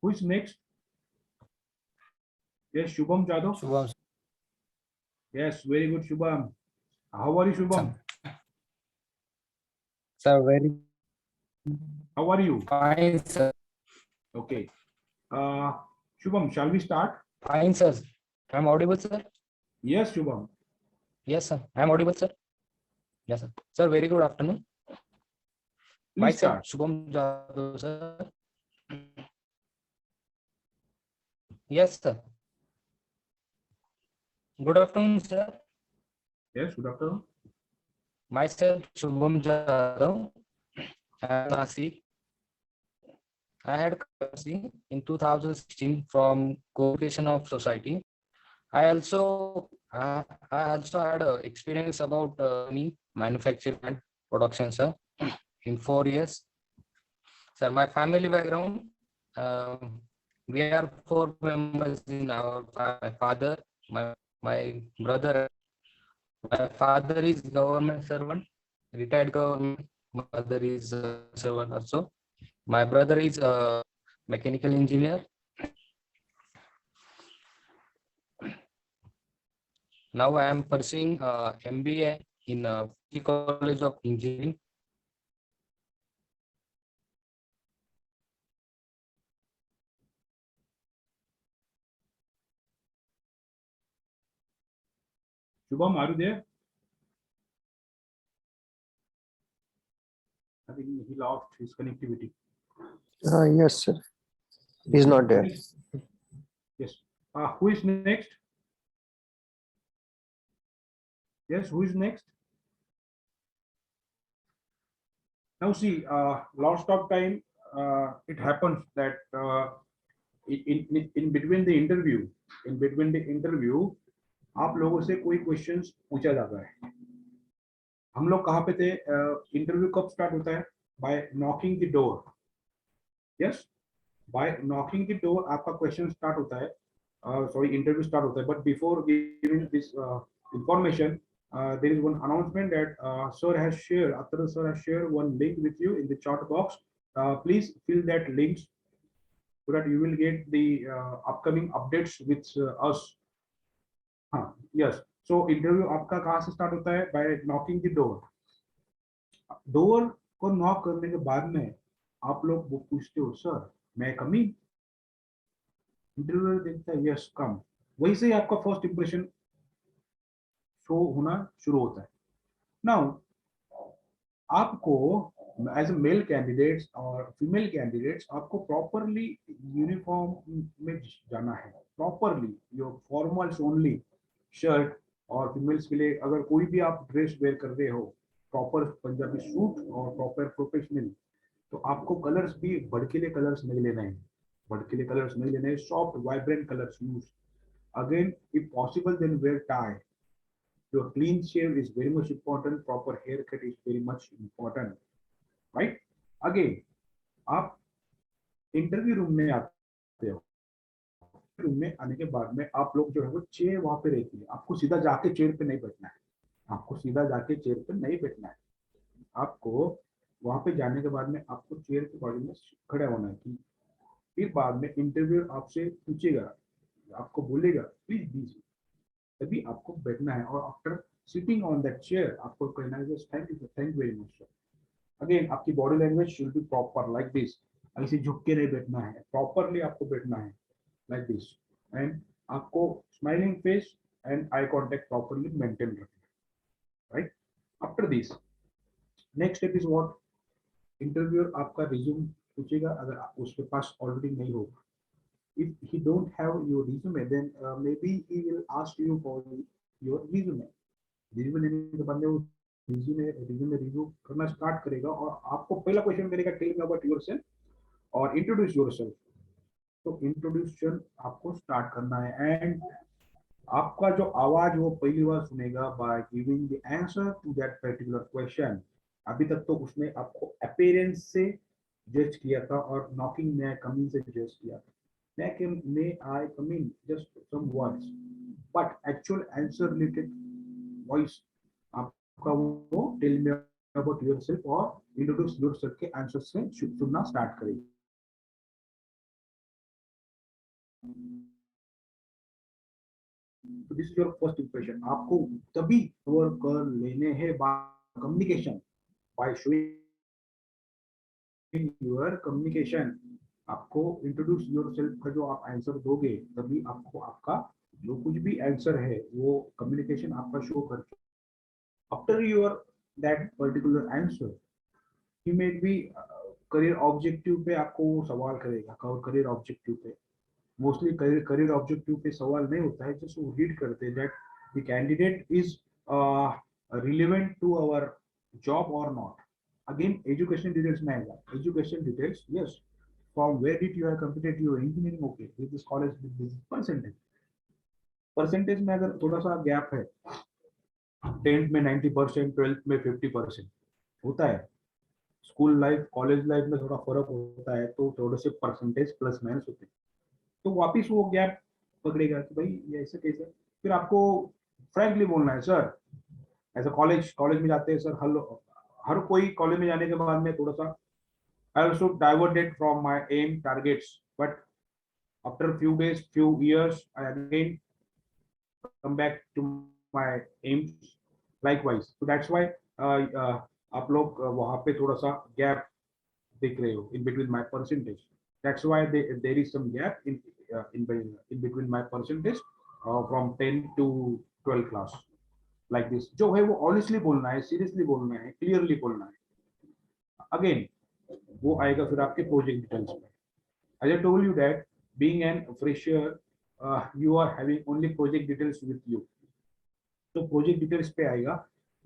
Who is next? Yes, Shubham Jadhav. Shubham. Yes, very good, Shubham. How are you, Shubham? Sir, very How are you? fine, sir. Okay. Shubham, shall we start? Fine, sir. I'm audible, sir. Yes, Shubham. Yes, sir. I'm audible, sir. Yes, sir. Sir, very good afternoon. Please Myself, start. Shubham Jadhav, sir. Yes, sir. Good afternoon, sir. Yes, good afternoon. Myself, Shubham Jadhav. I'm Nashik. I had currency in 2016 from Co-education of Society. I also had experience about me manufacturing and production, sir, in 4 years. Sir, my family background, we are 4 members in our my father, my brother. My father is government servant, retired government. Mother is servant also. My brother is a mechanical engineer. Now I am pursuing MBA in Patil College of Engineering. Shubham, are you there? I think he lost his connectivity. Yes, sir. He's not there. Yes. Yes. Who is next? Yes, who is next? Now see, lots of time it happens that in between the interview, आप लोगों से कोई questions पूछा जाता है. हम लोग कहाँ पे थे? इंटरव्यू कब स्टार्ट होता है? By knocking the door. Yes, by knocking the door आपका क्वेश्चन स्टार्ट होता है. सॉरी, इंटरव्यू स्टार्ट होता है. But before giving this information, there is one announcement that sir has shared. After sir has shared one link with you in the chat box. Please fill that link so that you will get the upcoming updates with us. हाँ, yes. So interview आपका कहाँ से start होता है? By knocking the door. Door को knock करने के बाद में आप लोग वो पूछते हो, सर मैं कमी इंटरव्यूअर देखता है यस कम, वहीं से ही आपका फर्स्ट इंप्रेशन शो होना शुरू होता है। नाउ आपको एज ए मेल कैंडिडेट्स और फीमेल कैंडिडेट्स आपको प्रॉपरली यूनिफॉर्म में जाना है, properly your formals only, shirt, और फीमेल्स के लिए अगर कोई भी आप ड्रेस वेयर कर रहे हो, प्रॉपर पंजाबी सूट और प्रॉपर प्रोफेशनल, तो आपको कलर्स भी भड़कीले कलर्स नहीं लेने हैं, भड़कीले कलर्स नहीं लेने हैं, soft vibrant colours use. Again if possible then wear tie, your clean shave is very much important, proper haircut is very much important, right? Again, आप इंटरव्यू रूम में आते हो, रूम में आने के बाद में आप लोग जो है वो चेयर वहां पे रहती है, आपको सीधा जाके चेयर पे नहीं बैठना है, आपको सीधा जाके चेयर पे नहीं बैठना है, आपको वहां पे जाने के बाद में आपको चेयर के बाजू में खड़ा होना है। कि फिर बाद में इंटरव्यू आपसे पूछेगा, आपको बोलेगा प्लीज दीजिए, तभी आपको बैठना है, और after sitting on that chair आपको कहना है thank you very much sir. Again आपकी body language should be proper like this, ऐसे झुक के नहीं बैठना है, प्रॉपरली आपको बैठना है लाइक दिस, एंड आपको smiling face and eye contact properly maintain रखना है, right? After this next step is what, interviewer आपका रिज्यूम पूछेगा, अगर उसके पास ऑलरेडी नहीं होगा, if he don't have your resume then maybe he will ask you for your resume, resume लेने के बाद में वो रिज्यूमे रिव्यू करना स्टार्ट करेगा, और आपको पहला क्वेश्चन करेगा टेल मी अबाउट योरसेल्फ और इंट्रोड्यूस योरसेल्फ। तो इंट्रोड्यूशन आपको स्टार्ट करना है, एंड आपका जो आवाज वो पहली बार सुनेगा by giving the answer to that particular question. अभी तक तो उसने आपको अपीयरेंस से जज किया था और नॉकिंग में कमिंग से जज किया था, may I come in, just some words, but actual answer related voice आपका वो टेल मी अबाउट योरसेल्फ और इंट्रोड्यूस योरसेल्फ के आंसर से सुनना स्टार्ट करेगा। तो this is your first impression, आपको तभी कवर कर लेने हैं by communication, by showing your communication. आपको इंट्रोड्यूस योरसेल्फ का जो आप आंसर दोगे तभी आपको आपका जो कुछ भी आंसर है वो कम्युनिकेशन आपका शो करके, after your that particular answer he may be career objective पे आपको वो सवाल करेगा, करियर ऑब्जेक्टिव पे मोस्टली करियर ऑब्जेक्टिव पे सवाल नहीं होता है, जस्ट वो रीड करते हैं that the candidate is relevant to our job और नॉट। अगेन एजुकेशन डिटेल्स में आएगा, education details yes, from where did you have completed your engineering, okay with this college with this percentage, percentage में अगर थोड़ा सा gap है, 10th में 90%, 12th में 50% होता है, स्कूल लाइफ कॉलेज लाइफ में थोड़ा फर्क होता है, तो थोड़े से परसेंटेज प्लस माइनस होते हैं, तो वापिस वो गैप पकड़ेगा कि भाई ये ऐसे कैसे, फिर आपको फ्रैंकली बोलना है सर, ऐसा कॉलेज में जाते हैं सर, हर कोई कॉलेज में जाने के बाद में थोड़ा सा I also diverted from my aim targets, but after few days, few years, I again come back to my aims likewise. So that's why आप लोग वहाँ पे थोड़ा सा gap देख रहे हो in between my percentage. That's why there is some gap in between my percentage from 10 to 12 class like this. जो है वो honestly बोलना है, seriously बोलना है, clearly बोलना है. Again, वो आएगा फिर आपके प्रोजेक्ट डिटेल्स में। As I told you that being an fresher, you are having only project details with you. तो प्रोजेक्ट डिटेल्स पे आएगा,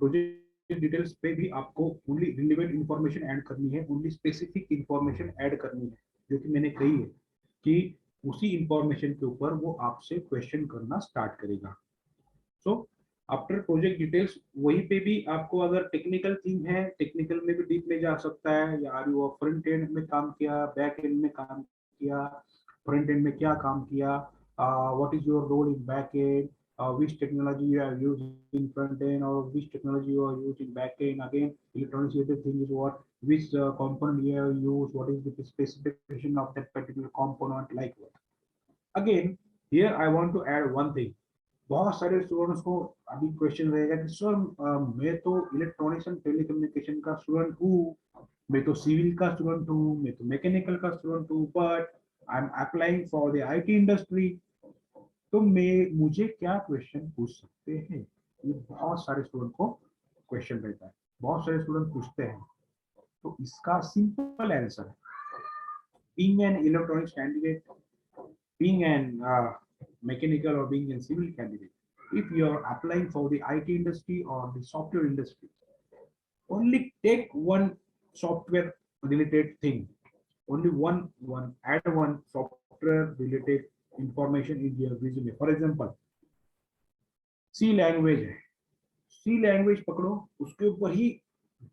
प्रोजेक्ट डिटेल्स पे भी आपको ओनली रिलेवेंट इंफॉर्मेशन ऐड करनी है, ओनली स्पेसिफिक इंफॉर्मेशन ऐड करनी है, जो कि मैंने कही है कि उसी इंफॉर्मेशन के ऊपर वो आपसे क्वेश्चन करना स्टार्ट करेगा। सो आफ्टर प्रोजेक्ट डिटेल्स वहीं पे भी आपको अगर टेक्निकल थीम है, टेक्निकल में भी डीप में जा सकता है, या आर फ्रंट एंड में काम किया, बैक एंड में काम किया, फ्रंट एंड में क्या काम किया, what is your role in back end, which technology you have used in front end or which technology you are used in back end. Again, electronics related thing is what, which component you have used, what is the specification of that particular component, like what. Again, here I want to add one thing. बहुत सारे students को अभी question रहेगा कि sir मैं तो electronics and telecommunication का student हूँ, मैं तो सिविल का स्टूडेंट हूँ, मैं तो मैकेनिकल का स्टूडेंट हूँ, but I am applying for the IT industry, तो मैं मुझे क्या क्वेश्चन पूछ सकते हैं? ये बहुत सारे स्टूडेंट को क्वेश्चन रहता है, बहुत सारे स्टूडेंट पूछते हैं। तो इसका सिंपल आंसर है, being an electronics candidate, being an mechanical or being a civil candidate, if you are applying for the IT industry or the software industry, only take one software related thing, only one add one software related information in your resume. For example, C language है, C language पकड़ो, उसके ऊपर ही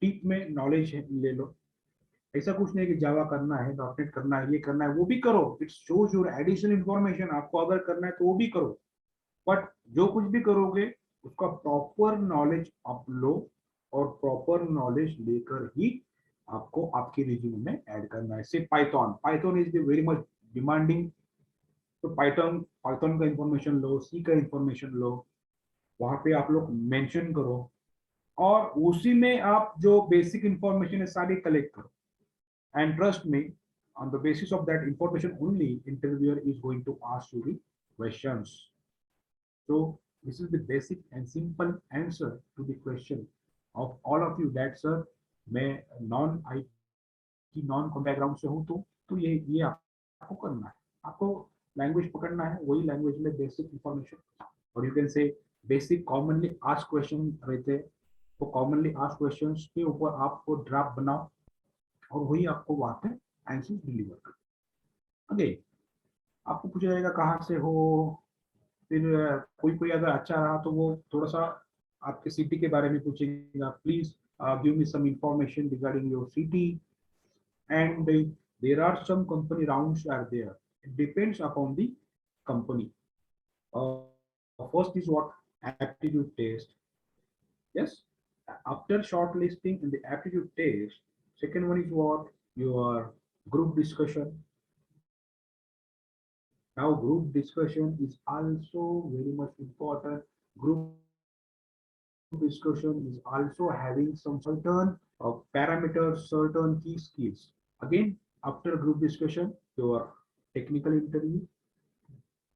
deep में knowledge ले लो। ऐसा कुछ नहीं कि जावा करना है, डॉटनेट करना है, ये करना है, वो भी करो, it's shows your additional information. आपको अगर करना है तो वो भी करो, बट जो कुछ भी करोगे उसका प्रॉपर नॉलेज आप लो, और प्रॉपर नॉलेज लेकर ही आपको आपके रिज्यूमे में ऐड करना है। से Python, Python is the very much demanding, तो पाइथन पाइथन का इंफॉर्मेशन लो, सी का इंफॉर्मेशन लो, वहां पे आप लोग मेंशन करो, और उसी में आप जो बेसिक इंफॉर्मेशन है सारी कलेक्ट करो। And trust me, on the basis of that information only, interviewer is going to ask you the questions. So this is the basic and simple answer to the question of all of you. That sir, मैं non IT non com background से हूँ, तो ये आपको करना है, आपको language पकड़ना है, वही लैंग्वेज में बेसिक इंफॉर्मेशन, और यू कैन से बेसिक कॉमनली आस्क क्वेश्चन रहते हैं, तो कॉमनली आस्क क्वेश्चंस के ऊपर आपको ड्राफ्ट बनाओ, और वही आपको वहां पे आंसर डिलीवर कर। अगेन आपको पूछा जाएगा कहाँ से हो, फिर कोई कोई अगर अच्छा रहा तो वो थोड़ा सा आपके सिटी के बारे में पूछेगा, please give me some information regarding your city, and there are some company rounds are there, it depends upon the company. First is what aptitude test, yes, after shortlisting in the aptitude test, second one is what, your group discussion. Now group discussion is also very much important. Group discussion is also having some certain parameters, certain key skills. Again, after group discussion, your technical interview.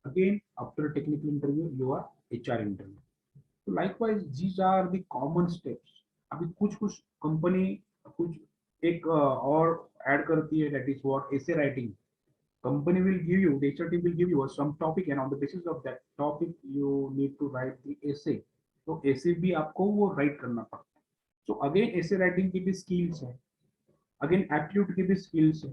Again, after technical interview, your HR interview. तो likewise these are the common steps. अभी कुछ कुछ company कुछ एक और add करती है, that is what essay writing. Company will give you, the HR team will give you some topic, and on the basis of that topic you need to write the essay. तो essay भी आपको वो right करना पड़ता है। So again essay writing की भी skills है, अगेन एप्टीट्यूड की भी स्किल्स है।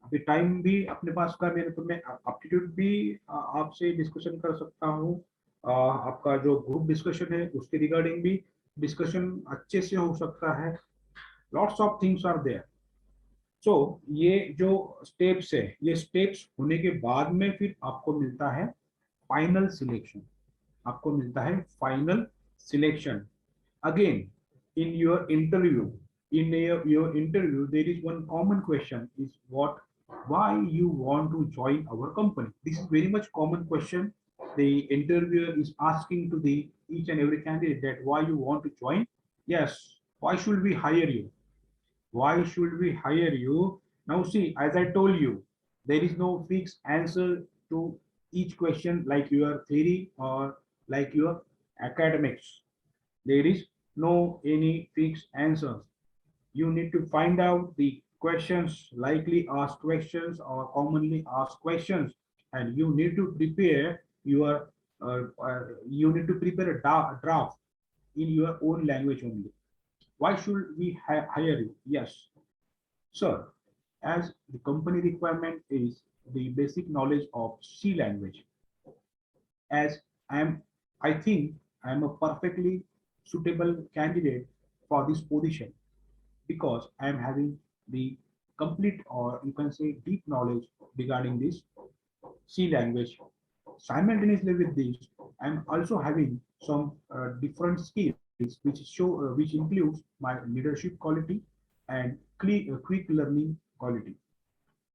अभी टाइम भी अपने पास का मेरे, तो मैं एप्टीट्यूड भी आपसे डिस्कशन कर सकता हूँ। आपका जो ग्रुप डिस्कशन है उसके रिगार्डिंग भी डिस्कशन अच्छे से हो सकता है। Lots of things are there. So ये जो स्टेप्स है, ये स्टेप्स होने के बाद में फिर आपको मिलता है फाइनल सिलेक्शन, आपको मिलता है final selection. Again in your interview, your interview, there is one common question is what, why you want to join our company. This is very much common question. The interviewer is asking to the each and every candidate that why you want to join. Yes, why should we hire you, why should we hire you? Now see, as I told you, there is no fixed answer to each question like your theory or like your academics. There is no any fixed answers. You need to find out the questions, likely asked questions or commonly asked questions, and you need to prepare your you need to prepare a draft in your own language only. Why should we hire you? Yes, sir, as the company requirement is the basic knowledge of C language, as I think I am a perfectly suitable candidate for this position because I am having the complete, or you can say deep knowledge regarding this C language. Simultaneously with this, I am also having some different skills which includes my leadership quality and quick learning quality.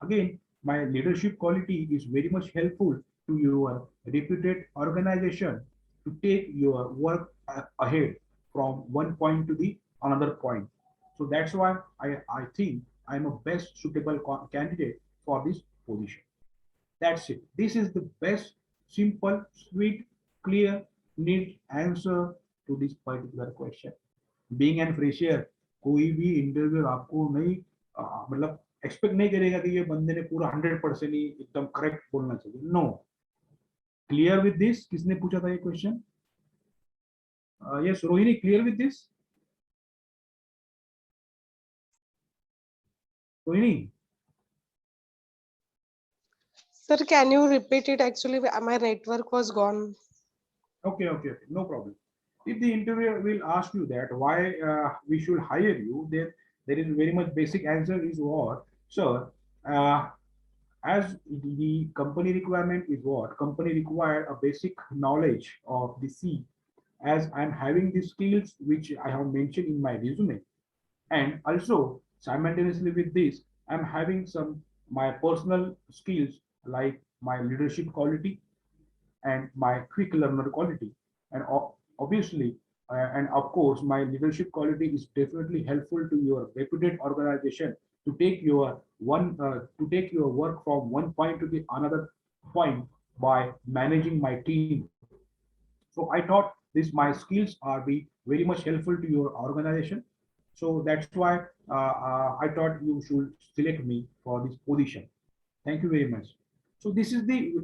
Again, my leadership quality is very much helpful to your reputed organization to take your work ahead from one point to the another point. So that's why I think I'm a best suitable candidate for this position. That's it. This is the best, simple, sweet, clear, neat answer to this particular question. Being an fresher, कोई भी interview आपको नहीं मतलब expect नहीं करेगा कि ये बंदे ने पूरा 100% ही एकदम करेक्ट बोलना चाहिए. नो. Clear with this? किसने पूछा था ये question? Yes Rohini, clear with this? Rohini? Sir, can you repeat it? Actually, my network was gone. Okay, no problem. If the interviewer will ask you that why we should hire you, then there is very much basic answer is what, sir, uh, as the company requirement is what? Company require a basic knowledge of the C, as I'm having the skills which I have mentioned in my resume, and also simultaneously with this, I'm having some my personal skills like my leadership quality and my quick learner quality. And obviously, and of course, my leadership quality is definitely helpful to your reputed organization to take your work from one point to the another point by managing my team. So I thought this my skills are be very much helpful to your organization. So that's why I thought you should select me for this position. Thank you very much. So this is the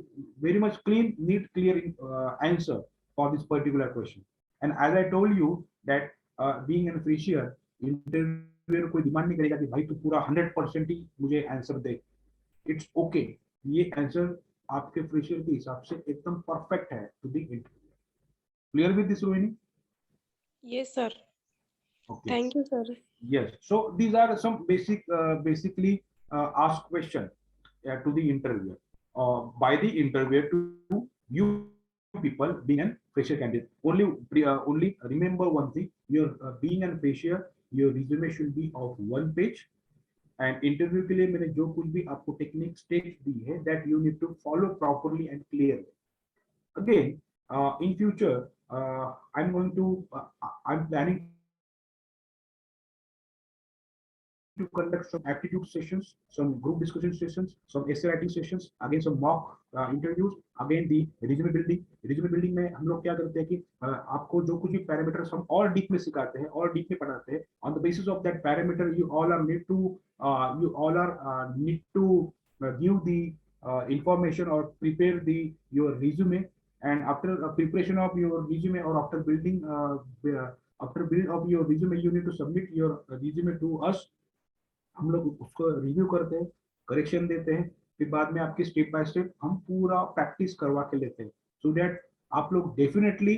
very much clean, neat, clear answer for this particular question. And as I told you that being an fresher, interviewer कोई demand नहीं करेगा कि भाई तू पूरा 100% ही मुझे answer they. It's okay. ये answer आपके फ्रेशर के हिसाब से एकदम परफेक्ट है to the interview. Clear with this, Rohini? Yes, sir. Okay. Thank you, sir. Yes. So these are some basically asked question to the interviewer by the interviewer to you people being an fresher candidate. Only remember one thing: you're being an fresher, your resume should be of one page. And interview के लिए मैंने जो कुछ भी आपको technique steps दी है that you need to follow properly and clearly. Again, in future, I'm planning to conduct some aptitude sessions, some group discussion sessions, some essay writing sessions, again some mock interviews, again the resume building. resume building में हम लोग क्या करते हैं कि आपको जो कुछ भी पैरामीटर्स हम और डीप में सिखाते हैं और डीप में पढ़ाते हैं, on the basis of that parameter you all are need to give the information or prepare the your resume. And after preparation of your resume or after build of your resume, you need to submit your resume to us. हम लोग उसको review करते हैं, correction देते हैं, फिर बाद में आपकी स्टेप बाय स्टेप हम पूरा प्रैक्टिस करवा के लेते हैं, सो दैट आप लोग डेफिनेटली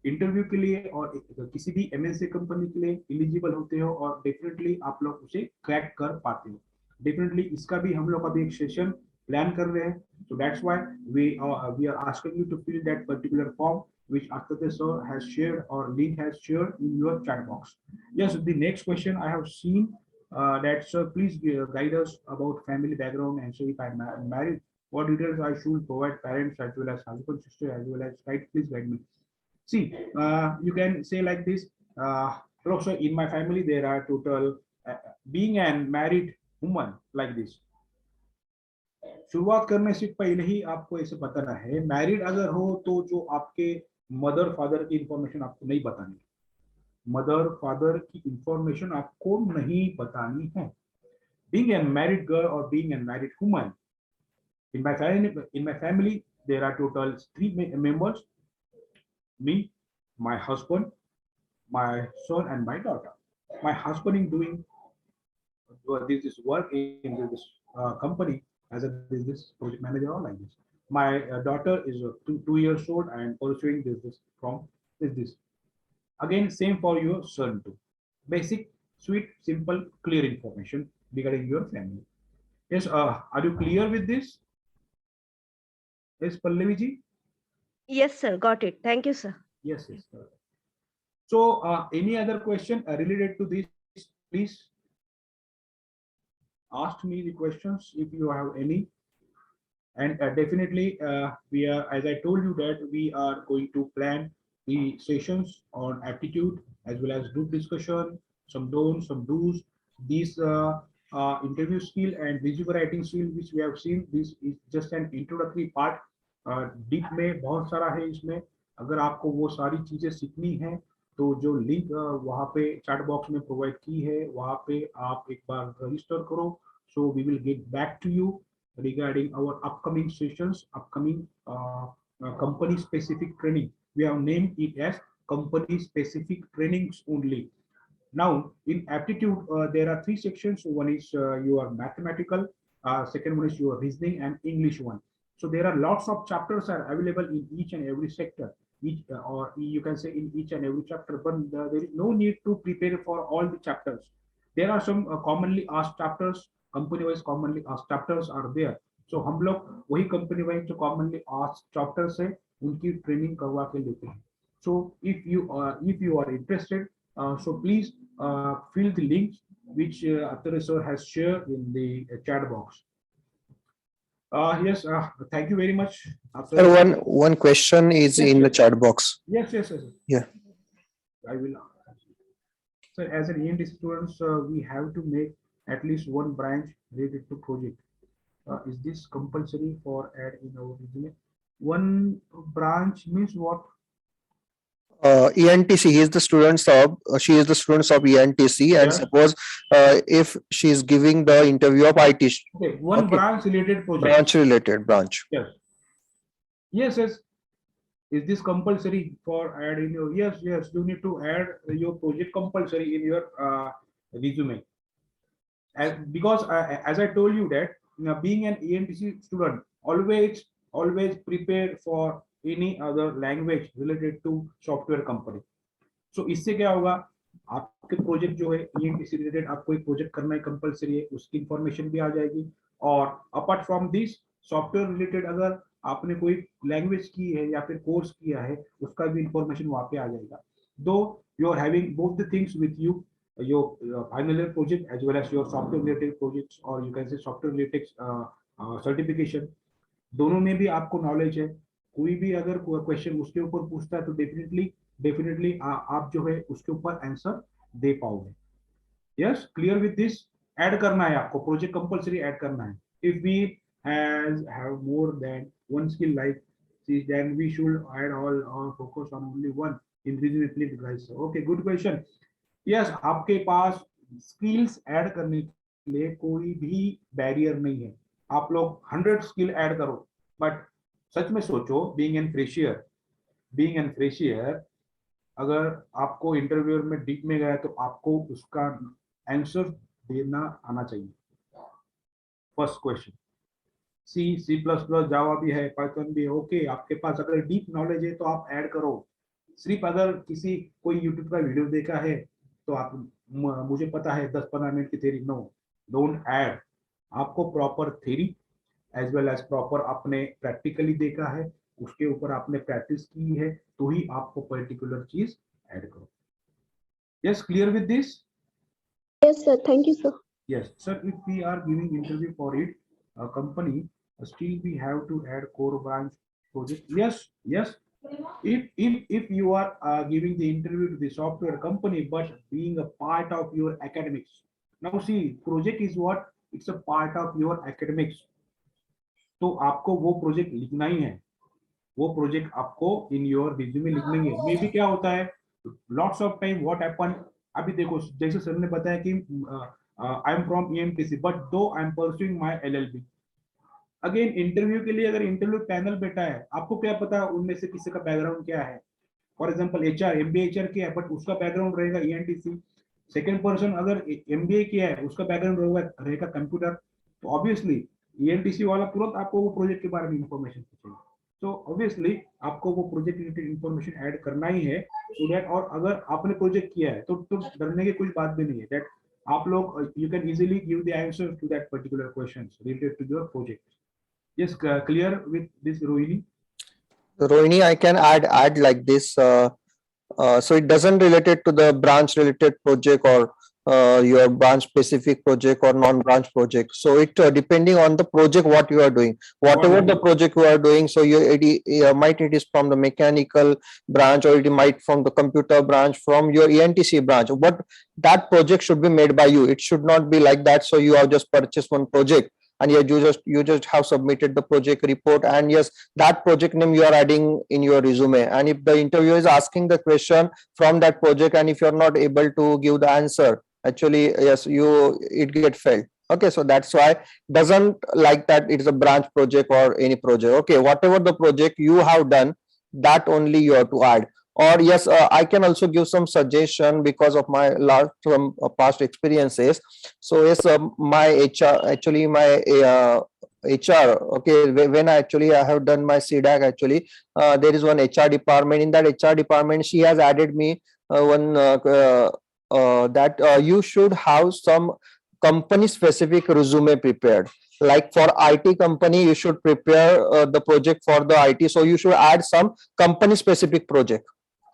इंटरव्यू के लिए और किसी भी एमएनसी कंपनी के लिए एलिजिबल होते हो और डेफिनेटली आप लोग उसे क्रैक कर पाते हो. डेफिनेटली इसका भी हम लोग अभी एक सेशन प्लान कर रहे हैं. So that's why we are asking you to fill that particular form which Ashtade sir has shared or Link has shared in your chat box. Yes, the next question I have seen that sir, please guide us about family background and so if I'm married, what details I should provide parents as well as husband, sister as well as right. Please guide me. See, you can say like this. Hello, sir. In my family, there are total being an married woman like this. शुरुआत करने से पहले ही आपको ऐसे बताना है, married अगर हो तो जो आपके मदर फादर की इंफॉर्मेशन आपको नहीं बतानी, मदर फादर की इंफॉर्मेशन आपको नहीं बतानी है. Being a married girl or being a married woman, in my family there are total 3 members: me, my husband, my son, and my daughter. My husband is doing this work in this company as a business project manager or like this. My daughter is 2 years old and pursuing this from this. Again, same for your son too. Basic, sweet, simple, clear information regarding your family. Yes, are you clear with this? Yes, Pallavi ji? Yes, sir. Got it. Thank you, sir. Yes, yes. So, any other question related to this, please ask me the questions if you have any. And definitely, we are, as I told you, that we are going to plan the sessions on aptitude as well as group discussion, some don'ts, some do's. These interview skill and resume writing skill which we have seen. This is just an introductory part. Deep में बहुत सारा है इसमें. अगर आपको वो सारी चीजें सीखनी है तो जो लिंक वहाँ पे चैट बॉक्स में प्रोवाइड की है वहाँ पे आप एक बार रजिस्टर करो. So we will get back to you regarding our upcoming sessions, upcoming company specific training. We have named it as company specific trainings only. Now, in aptitude, there are three sections. One is your mathematical, second one is your reasoning, and English one. So there are lots of chapters are available in each and every sector, each or you can say in each and every chapter. But there is no need to prepare for all the chapters. There are some commonly asked chapters, company-wise commonly asked chapters are there. So हम लोग वही company-wise जो commonly asked chapters है उनकी training करवा के लेते हैं. So if you are interested, so please fill the links which Akhtar sir has shared in the chat box. Yes, thank you very much. Sir, one question is Yes, in the yes. chat box. Yes, yes, yes. Yeah. I will. So as an ENT students, we have to make at least one branch related to project. Is this compulsory for add in our resume? One branch means what? ENTC, he is the students of, she is the students of ENTC, and Yeah. suppose if she is giving the interview of IT Okay, one Okay. branch related project. branch related branch. Yes. Yes, yes. Is this compulsory for adding your? Yes, yes. You need to add your project compulsory in your resume. Because as I told you that being an ENTC student, always prepare for any other language related to software company. So इससे क्या होगा आपके project जो है ENTC related आपको एक project करना है कंपलसरी है उसकी इंफॉर्मेशन भी आ जाएगी. और apart from this software related अगर आपने कोई लैंग्वेज की है या फिर कोर्स किया है उसका भी इंफॉर्मेशन वहाँ पे आ जाएगा. Though you are having both the things with you, your final year project as well as your software related projects or you can say software related certification, दोनों में भी आपको नॉलेज है. कोई भी अगर क्वेश्चन उसके ऊपर पूछता है तो डेफिनेटली आप जो है उसके ऊपर आंसर दे पाओगे. Yes, clear with this. Add करना है आपको प्रोजेक्ट कंपलसरी ऐड करना है. If we have more than one skill like then we should add all or focus on only one in resume please guys. Okay, good question. Yes, आपके पास skills add करने के लिए कोई भी barrier नहीं है. आप लोग 100 स्किल ऐड करो. बट सच में सोचो बीइंग एन फ्रेशियर अगर आपको इंटरव्यूअर में डीप में गया तो आपको उसका आंसर देना आना चाहिए. First question. C++, जावा भी है, पाइथन भी है. ओके, आपके पास अगर डीप नॉलेज है तो आप ऐड करो. सिर्फ अगर किसी कोई यूट्यूब का वीडियो देखा है तो आप मुझे पता है 10-15 मिनट की थ्योरी, नो, डोंट ऐड. आपको proper theory as well as proper आपने प्रैक्टिकली देखा है उसके ऊपर आपने प्रैक्टिस की है तो ही आपको पर्टिकुलर चीज ऐड करो. Yes, clear with this? Yes, sir. Thank you, sir. Yes, sir. If we are giving interview for it, a company, still we have to add core branch project. Yes, yes. If you are giving the interview to the software company, but being a part of your academics. Now see, project is what? It's a part of your academics. तो आपको वो project लिखना ही है. वो project आपको इन your resume लिखना ही है. May be क्या होता है, lots of time what happen. अभी देखो जैसे सर ने बताया कि I am from EMTC but though I am pursuing my LLB. Again interview के लिए अगर इंटरव्यू पैनल बैठा है, आपको क्या पता उनमें से किसी का बैकग्राउंड क्या है. For example HR MBA HR किया है बट उसका बैकग्राउंड रहेगा ENTC. सेकंड पर्सन अगर MBA किया है उसका बैकग्राउंड रहेगा कंप्यूटर. तो ऑब्वियसली ENTC वाला तुरंत आपको वो प्रोजेक्ट के बारे में इंफॉर्मेशन पूछेगा. तो ऑब्वियसली आपको वो प्रोजेक्ट रिलेटेड इंफॉर्मेशन ऐड करना ही है सो दैट. और अगर आपने प्रोजेक्ट किया है तो डरने की कोई बात भी नहीं है. दैट आप लोग you can easily give the answer to that particular questions related to your project. Yes, clear with this Rohini? Rohini, I can add like this. So it doesn't related to the branch related project or your branch specific project or non-branch project. So it depending on the project what you are doing, whatever the project you are doing. So you might it is from the mechanical branch, or it might from the computer branch, from your ENTC branch. But that project should be made by you. It should not be like that. So you have just purchased one project, and you just have submitted the project report, and yes, that project name you are adding in your resume. And if the interviewer is asking the question from that project, and if you are not able to give the answer, actually yes, it get failed. Okay, so that's why doesn't like that it is a branch project or any project. Okay, whatever the project you have done, that only you have to add. Or yes, I can also give some suggestion because of my last from past experiences. So yes, my HR, actually my HR, okay, when I have done my CDAC, actually there is one HR department. In that HR department, she has added me one that you should have some company specific resume prepared. Like for IT company, you should prepare the project for the IT, so you should add some company specific project.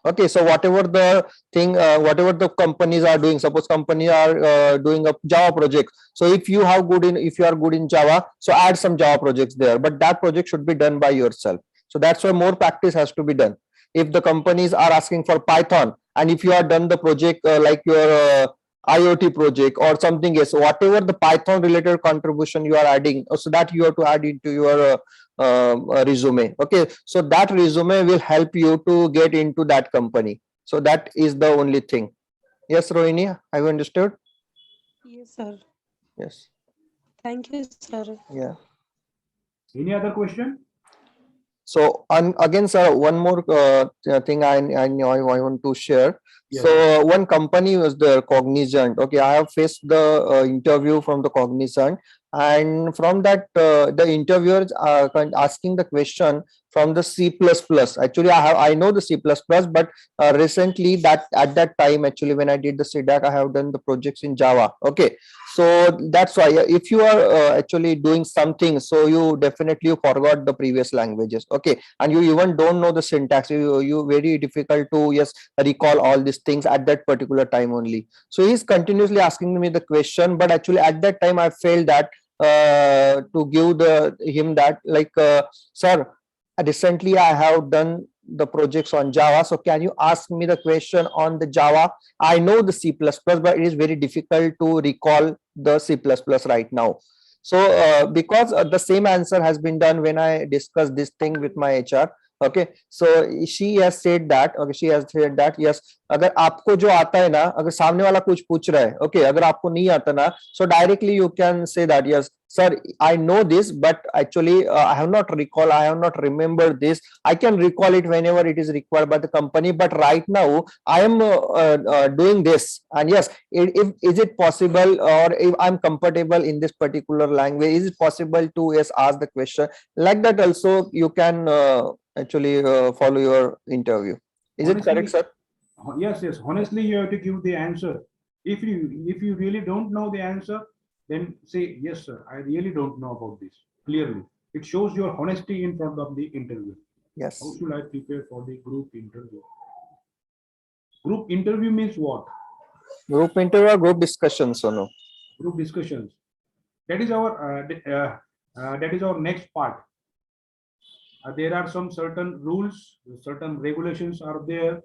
Okay, so whatever the thing, whatever the companies are doing, suppose company are doing a Java project. So if you are good in Java, so add some Java projects there, but that project should be done by yourself. So that's why more practice has to be done. If the companies are asking for Python, and if you are done the project like your IoT project or something else, whatever the Python related contribution you are adding, so that you have to add into your resume. Okay, so that resume will help you to get into that company. So that is the only thing. Yes, Rohini, have you understood? Yes, sir. Yes. Thank you, sir. Yeah. Any other question? So again, sir, one more thing I want to share. Yes. So one company was the Cognizant. Okay, I have faced the interview from the Cognizant, and from that the interviewers are asking the question from the C++. Actually, I know the C++, but recently that at that time, actually when I did the CDAC, I have done the projects in Java. Okay, so that's why if you are actually doing something, so you definitely forgot the previous languages. Okay, and you even don't know the syntax. You very difficult to yes recall all these things at that particular time only. So he's continuously asking me the question, but actually at that time I felt that to give him that like sir, recently I have done the projects on Java, so can you ask me the question on the Java? I know the C++, but it is very difficult to recall the C++ right now. So because the same answer has been done when I discussed this thing with my HR. Okay, so she has said that, okay, she has said that yes, अगर आपको जो आता है ना, अगर सामने वाला कुछ पूछ रहा है, okay, अगर आपको नहीं आता ना, so directly you can say that yes sir, I know this, but actually I have not remembered this. I can recall it whenever it is required by the company, but right now I am doing this, and yes, is it possible, or if I'm comfortable in this particular language, is it possible to yes ask the question like that? Also you can actually follow your interview. Is it correct, sir? Yes, yes. Honestly, you have to give the answer. If you really don't know the answer, then say yes, sir. I really don't know about this. Clearly, it shows your honesty in front of the interview. Yes. How should I prepare for the group interview? Group interview means what? Group interview or group discussion, so no. Group discussions. That is our next part. There are some certain rules, certain regulations are there.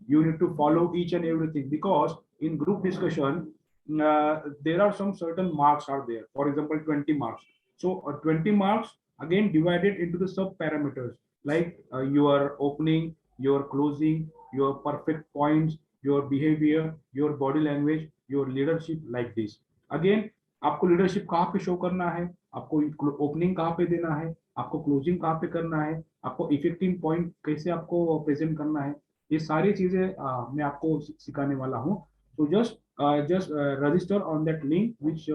You need to follow each and everything, because in group discussion there are some certain marks are there. For example, 20 marks. So 20 marks again divided into the sub parameters, like your opening, your closing, your perfect points, your behavior, your body language, your leadership, like this. Again, आपको leadership कहाँ पे show करना है, आपको opening कहाँ पे देना है, आपको क्लोजिंग कहाँ पे करना है, आपको इफेक्टिव पॉइंट कैसे आपको प्रेजेंट करना है, ये सारी चीजें मैं आपको सिखाने वाला हूँ. So just register on that link which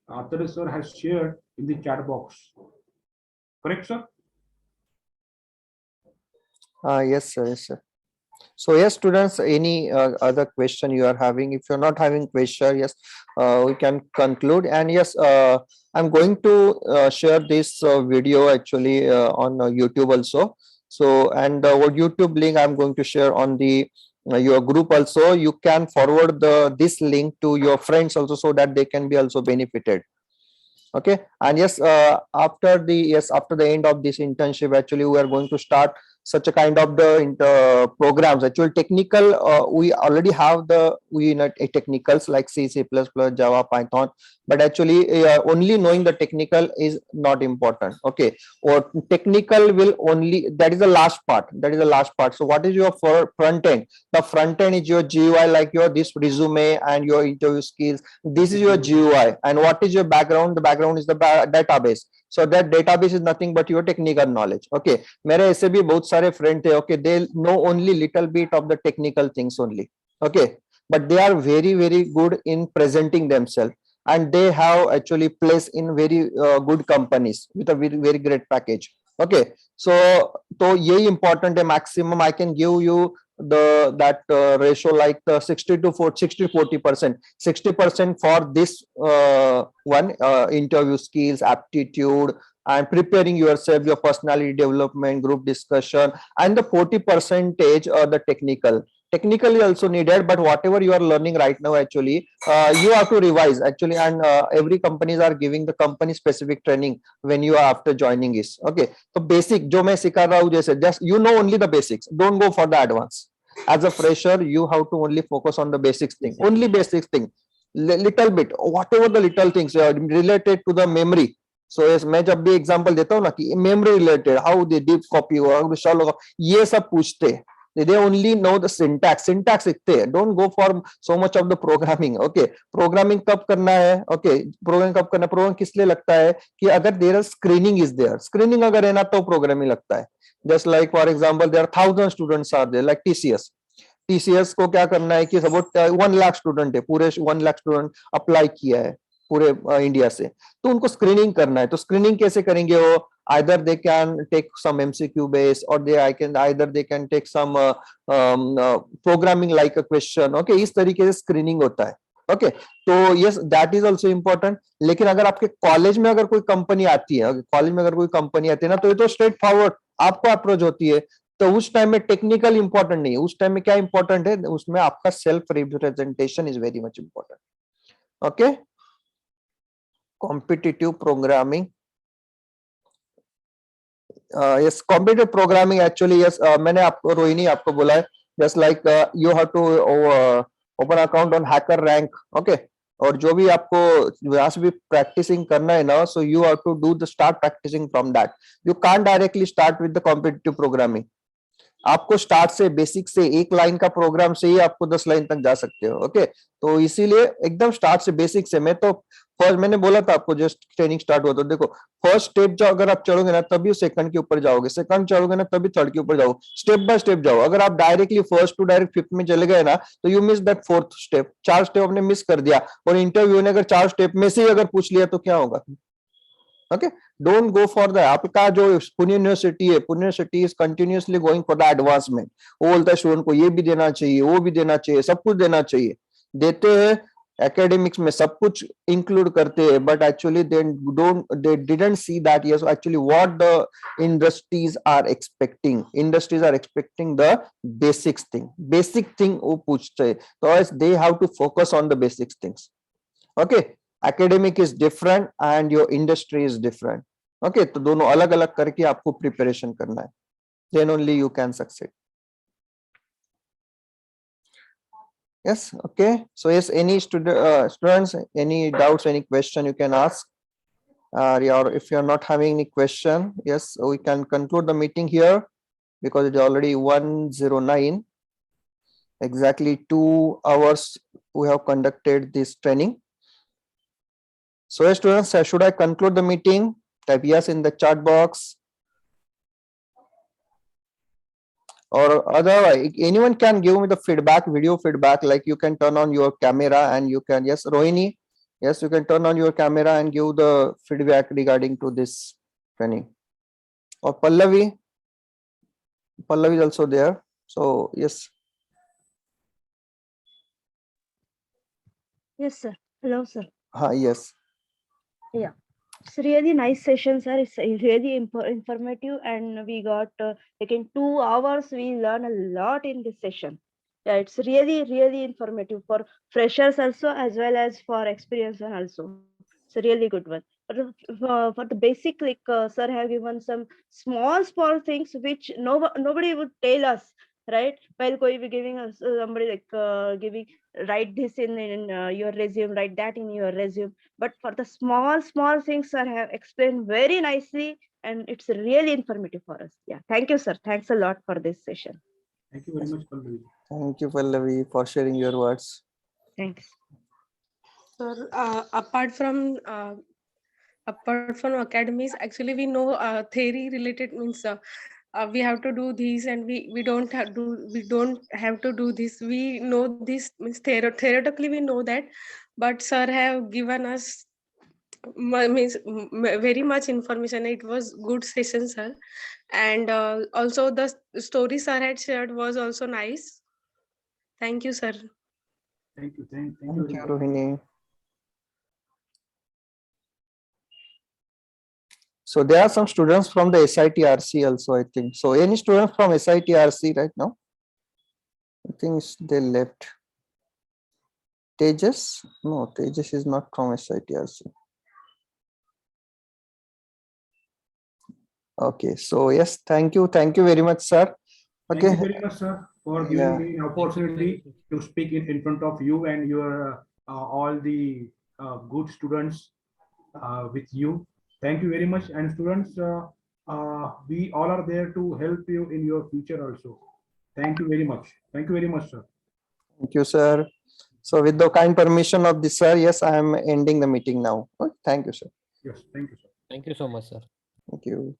Akhtar sir has shared in the chat box. Correct, sir? Yes, sir. Yes, sir. So yes, students, any other question you are having? If you're not having question, yes, we can conclude. And yes, I'm going to share this video actually on YouTube also. So, and what YouTube link I'm going to share on the your group also, you can forward this link to your friends also, so that they can be also benefited. Okay. And yes, after the end of this internship, actually we are going to start such a kind of programs. Actually technical, we already have we know technicals like C++, Java, Python, but actually only knowing the technical is not important. Okay. Or technical will only, that is the last part, so what is your front end? The front end is your GUI, like your this resume and your interview skills. This is your GUI. And what is your background? The background is the database. So that database is nothing but your technical knowledge. Okay. मेरे ऐसे भी बहुत सारे friend थे. Okay, they know only little bit of the technical things only. Okay, but they are very very good in presenting themselves, and they have actually place in very good companies with a very very great package. Okay, so यही important है. Maximum I can give you that ratio, like 60 to 40%. 60% for this one, interview skills, aptitude, and preparing yourself, your personality development, group discussion, and the 40% the technical is also needed. But whatever you are learning right now, actually you have to revise actually. And every companies are giving the company specific training when you are after joining is. Okay, so basic जो मैं सिखा रहा हूँ, जैसे just you know only the basics, don't go for the advance. As a fresher, you have to only focus on the basics thing, only basics thing, little bit, whatever the little things related to the memory. So yes, मैं जब भी example देता हूँ ना कि memory related, how they deep copy or how to solve, ये सब पूछते हैं. They only know the syntax सीखते हैं. Don't go for so much of the programming. Okay, programming कब करना है? Okay, programming कब करना है? Program किस लिए लगता है कि अगर there is screening is there, screening अगर है ना तो programming लगता है. Just like for example, there are 1,000 students are there, like TCS को क्या करना है कि सपोज 1 लाख स्टूडेंट है, पूरे 1 लाख स्टूडेंट अप्लाई किया है पूरे इंडिया से, तो उनको स्क्रीनिंग करना है. तो स्क्रीनिंग कैसे करेंगे? वो either they can take some MCQ base, or either they can take some programming like a question. Okay, इस तरीके से स्क्रीनिंग होता है. ओके, तो yes that is also important. लेकिन अगर आपके कॉलेज में अगर कोई कंपनी आती है, ना, तो ये तो स्ट्रेट फॉरवर्ड आपको अप्रोच होती है. तो उस टाइम में टेक्निकल इंपॉर्टेंट नहीं है. उस टाइम में क्या इंपॉर्टेंट है? उसमें आपका self representation is very much important. Okay, competitive programming. yes, competitive programming actually, yes, मैंने आपको रोहिणी आपको बोला है, just like you have to open account on hacker rank. Okay, और जो भी आपको यहाँ से भी practicing करना है ना, so you have to do the start practicing from that. You can't directly start with the competitive programming. आपको स्टार्ट से बेसिक से एक लाइन का प्रोग्राम से ही आपको 10 लाइन तक जा सकते हो. ओके, तो इसीलिए एकदम स्टार्ट से बेसिक से. मैं तो फर्स्ट मैंने बोला था आपको जस्ट ट्रेनिंग स्टार्ट हुआ तो देखो, फर्स्ट स्टेप जो अगर आप चढ़ोगे ना तभी सेकंड के ऊपर जाओगे, सेकंड चढ़ोगे ना तभी थर्ड के ऊपर जाओ. स्टेप बाय स्टेप जाओ. अगर आप directly first to direct fifth में चले गए ना तो you miss that fourth step. 4 step आपने मिस कर दिया, और इंटरव्यू ने अगर 4 स्टेप में से ही अगर पूछ लिया तो क्या होगा? Okay, don't go for the, आपका जो Pune university is continuously going for the advancement. वो बोलता है स्टूडेंट को ये भी देना चाहिए, वो भी देना चाहिए, सब कुछ देना चाहिए. देते हैं एकेडमिक्स में सब कुछ इंक्लूड करते हैं, but actually they didn't see that yes actually what the industries are expecting. The basic thing वो पूछते हैं. तो they have to focus on the basic things. Okay, academic is different and your industry is different. Okay, तो दोनों अलग अलग करके आपको प्रिपरेशन करना है, then only you can succeed. Yes, okay, so yes, any students, any doubts, any question you can ask, or if you are not having any question, yes, we can conclude the meeting here because it is already 1:09. Exactly 2 hours we have conducted this training. So students, should I conclude the meeting? Type yes in the chat box. Or otherwise, anyone can give me the feedback, video feedback, like you can turn on your camera and you can, yes, Rohini, yes, you can turn on your camera and give the feedback regarding to this training. Or Pallavi is also there. So yes. Yes, sir. Hello, sir. Yes. Yeah, it's really nice session, sir. It's really informative, and we got like in 2 hours we learn a lot in this session. Yeah, it's really informative for freshers also, as well as for experienced one also. It's a really good one. For the basic, like sir have given some small things which nobody would tell us, right? While koi be giving us somebody like giving, write this in your resume, write that in your resume. But for the small things, sir have explained very nicely, and it's really informative for us. Yeah, thank you, sir. Thanks a lot for this session. Thank you very much, Pallavi. Thank you, Pallavi, for sharing your words. Thanks. Sir, apart from academies, actually we know theory related means we have to do these, and we don't have to do this. We know this means theoretically we know that, but sir have given us very much information. It was good session, sir, and also the story sir had shared was also nice. Thank you, sir. Thank you. Thank you Thank very you, much. Rohini. So there are some students from the SITRC also, I think. So any students from SITRC right now? I think they left. Tejas? No, Tejas is not from SITRC. Okay, so yes, thank you very much, sir. Thank Okay, you very much, sir, for giving yeah, me an opportunity to speak in front of you and your all the good students with you. Thank you very much. And students, we all are there to help you in your future also. Thank you very much. Thank you very much, sir. thank you, sir. So with the kind permission of the sir, yes, I am ending the meeting now. Okay, thank you, sir. Yes, thank you, sir. Thank you so much, sir. Thank you.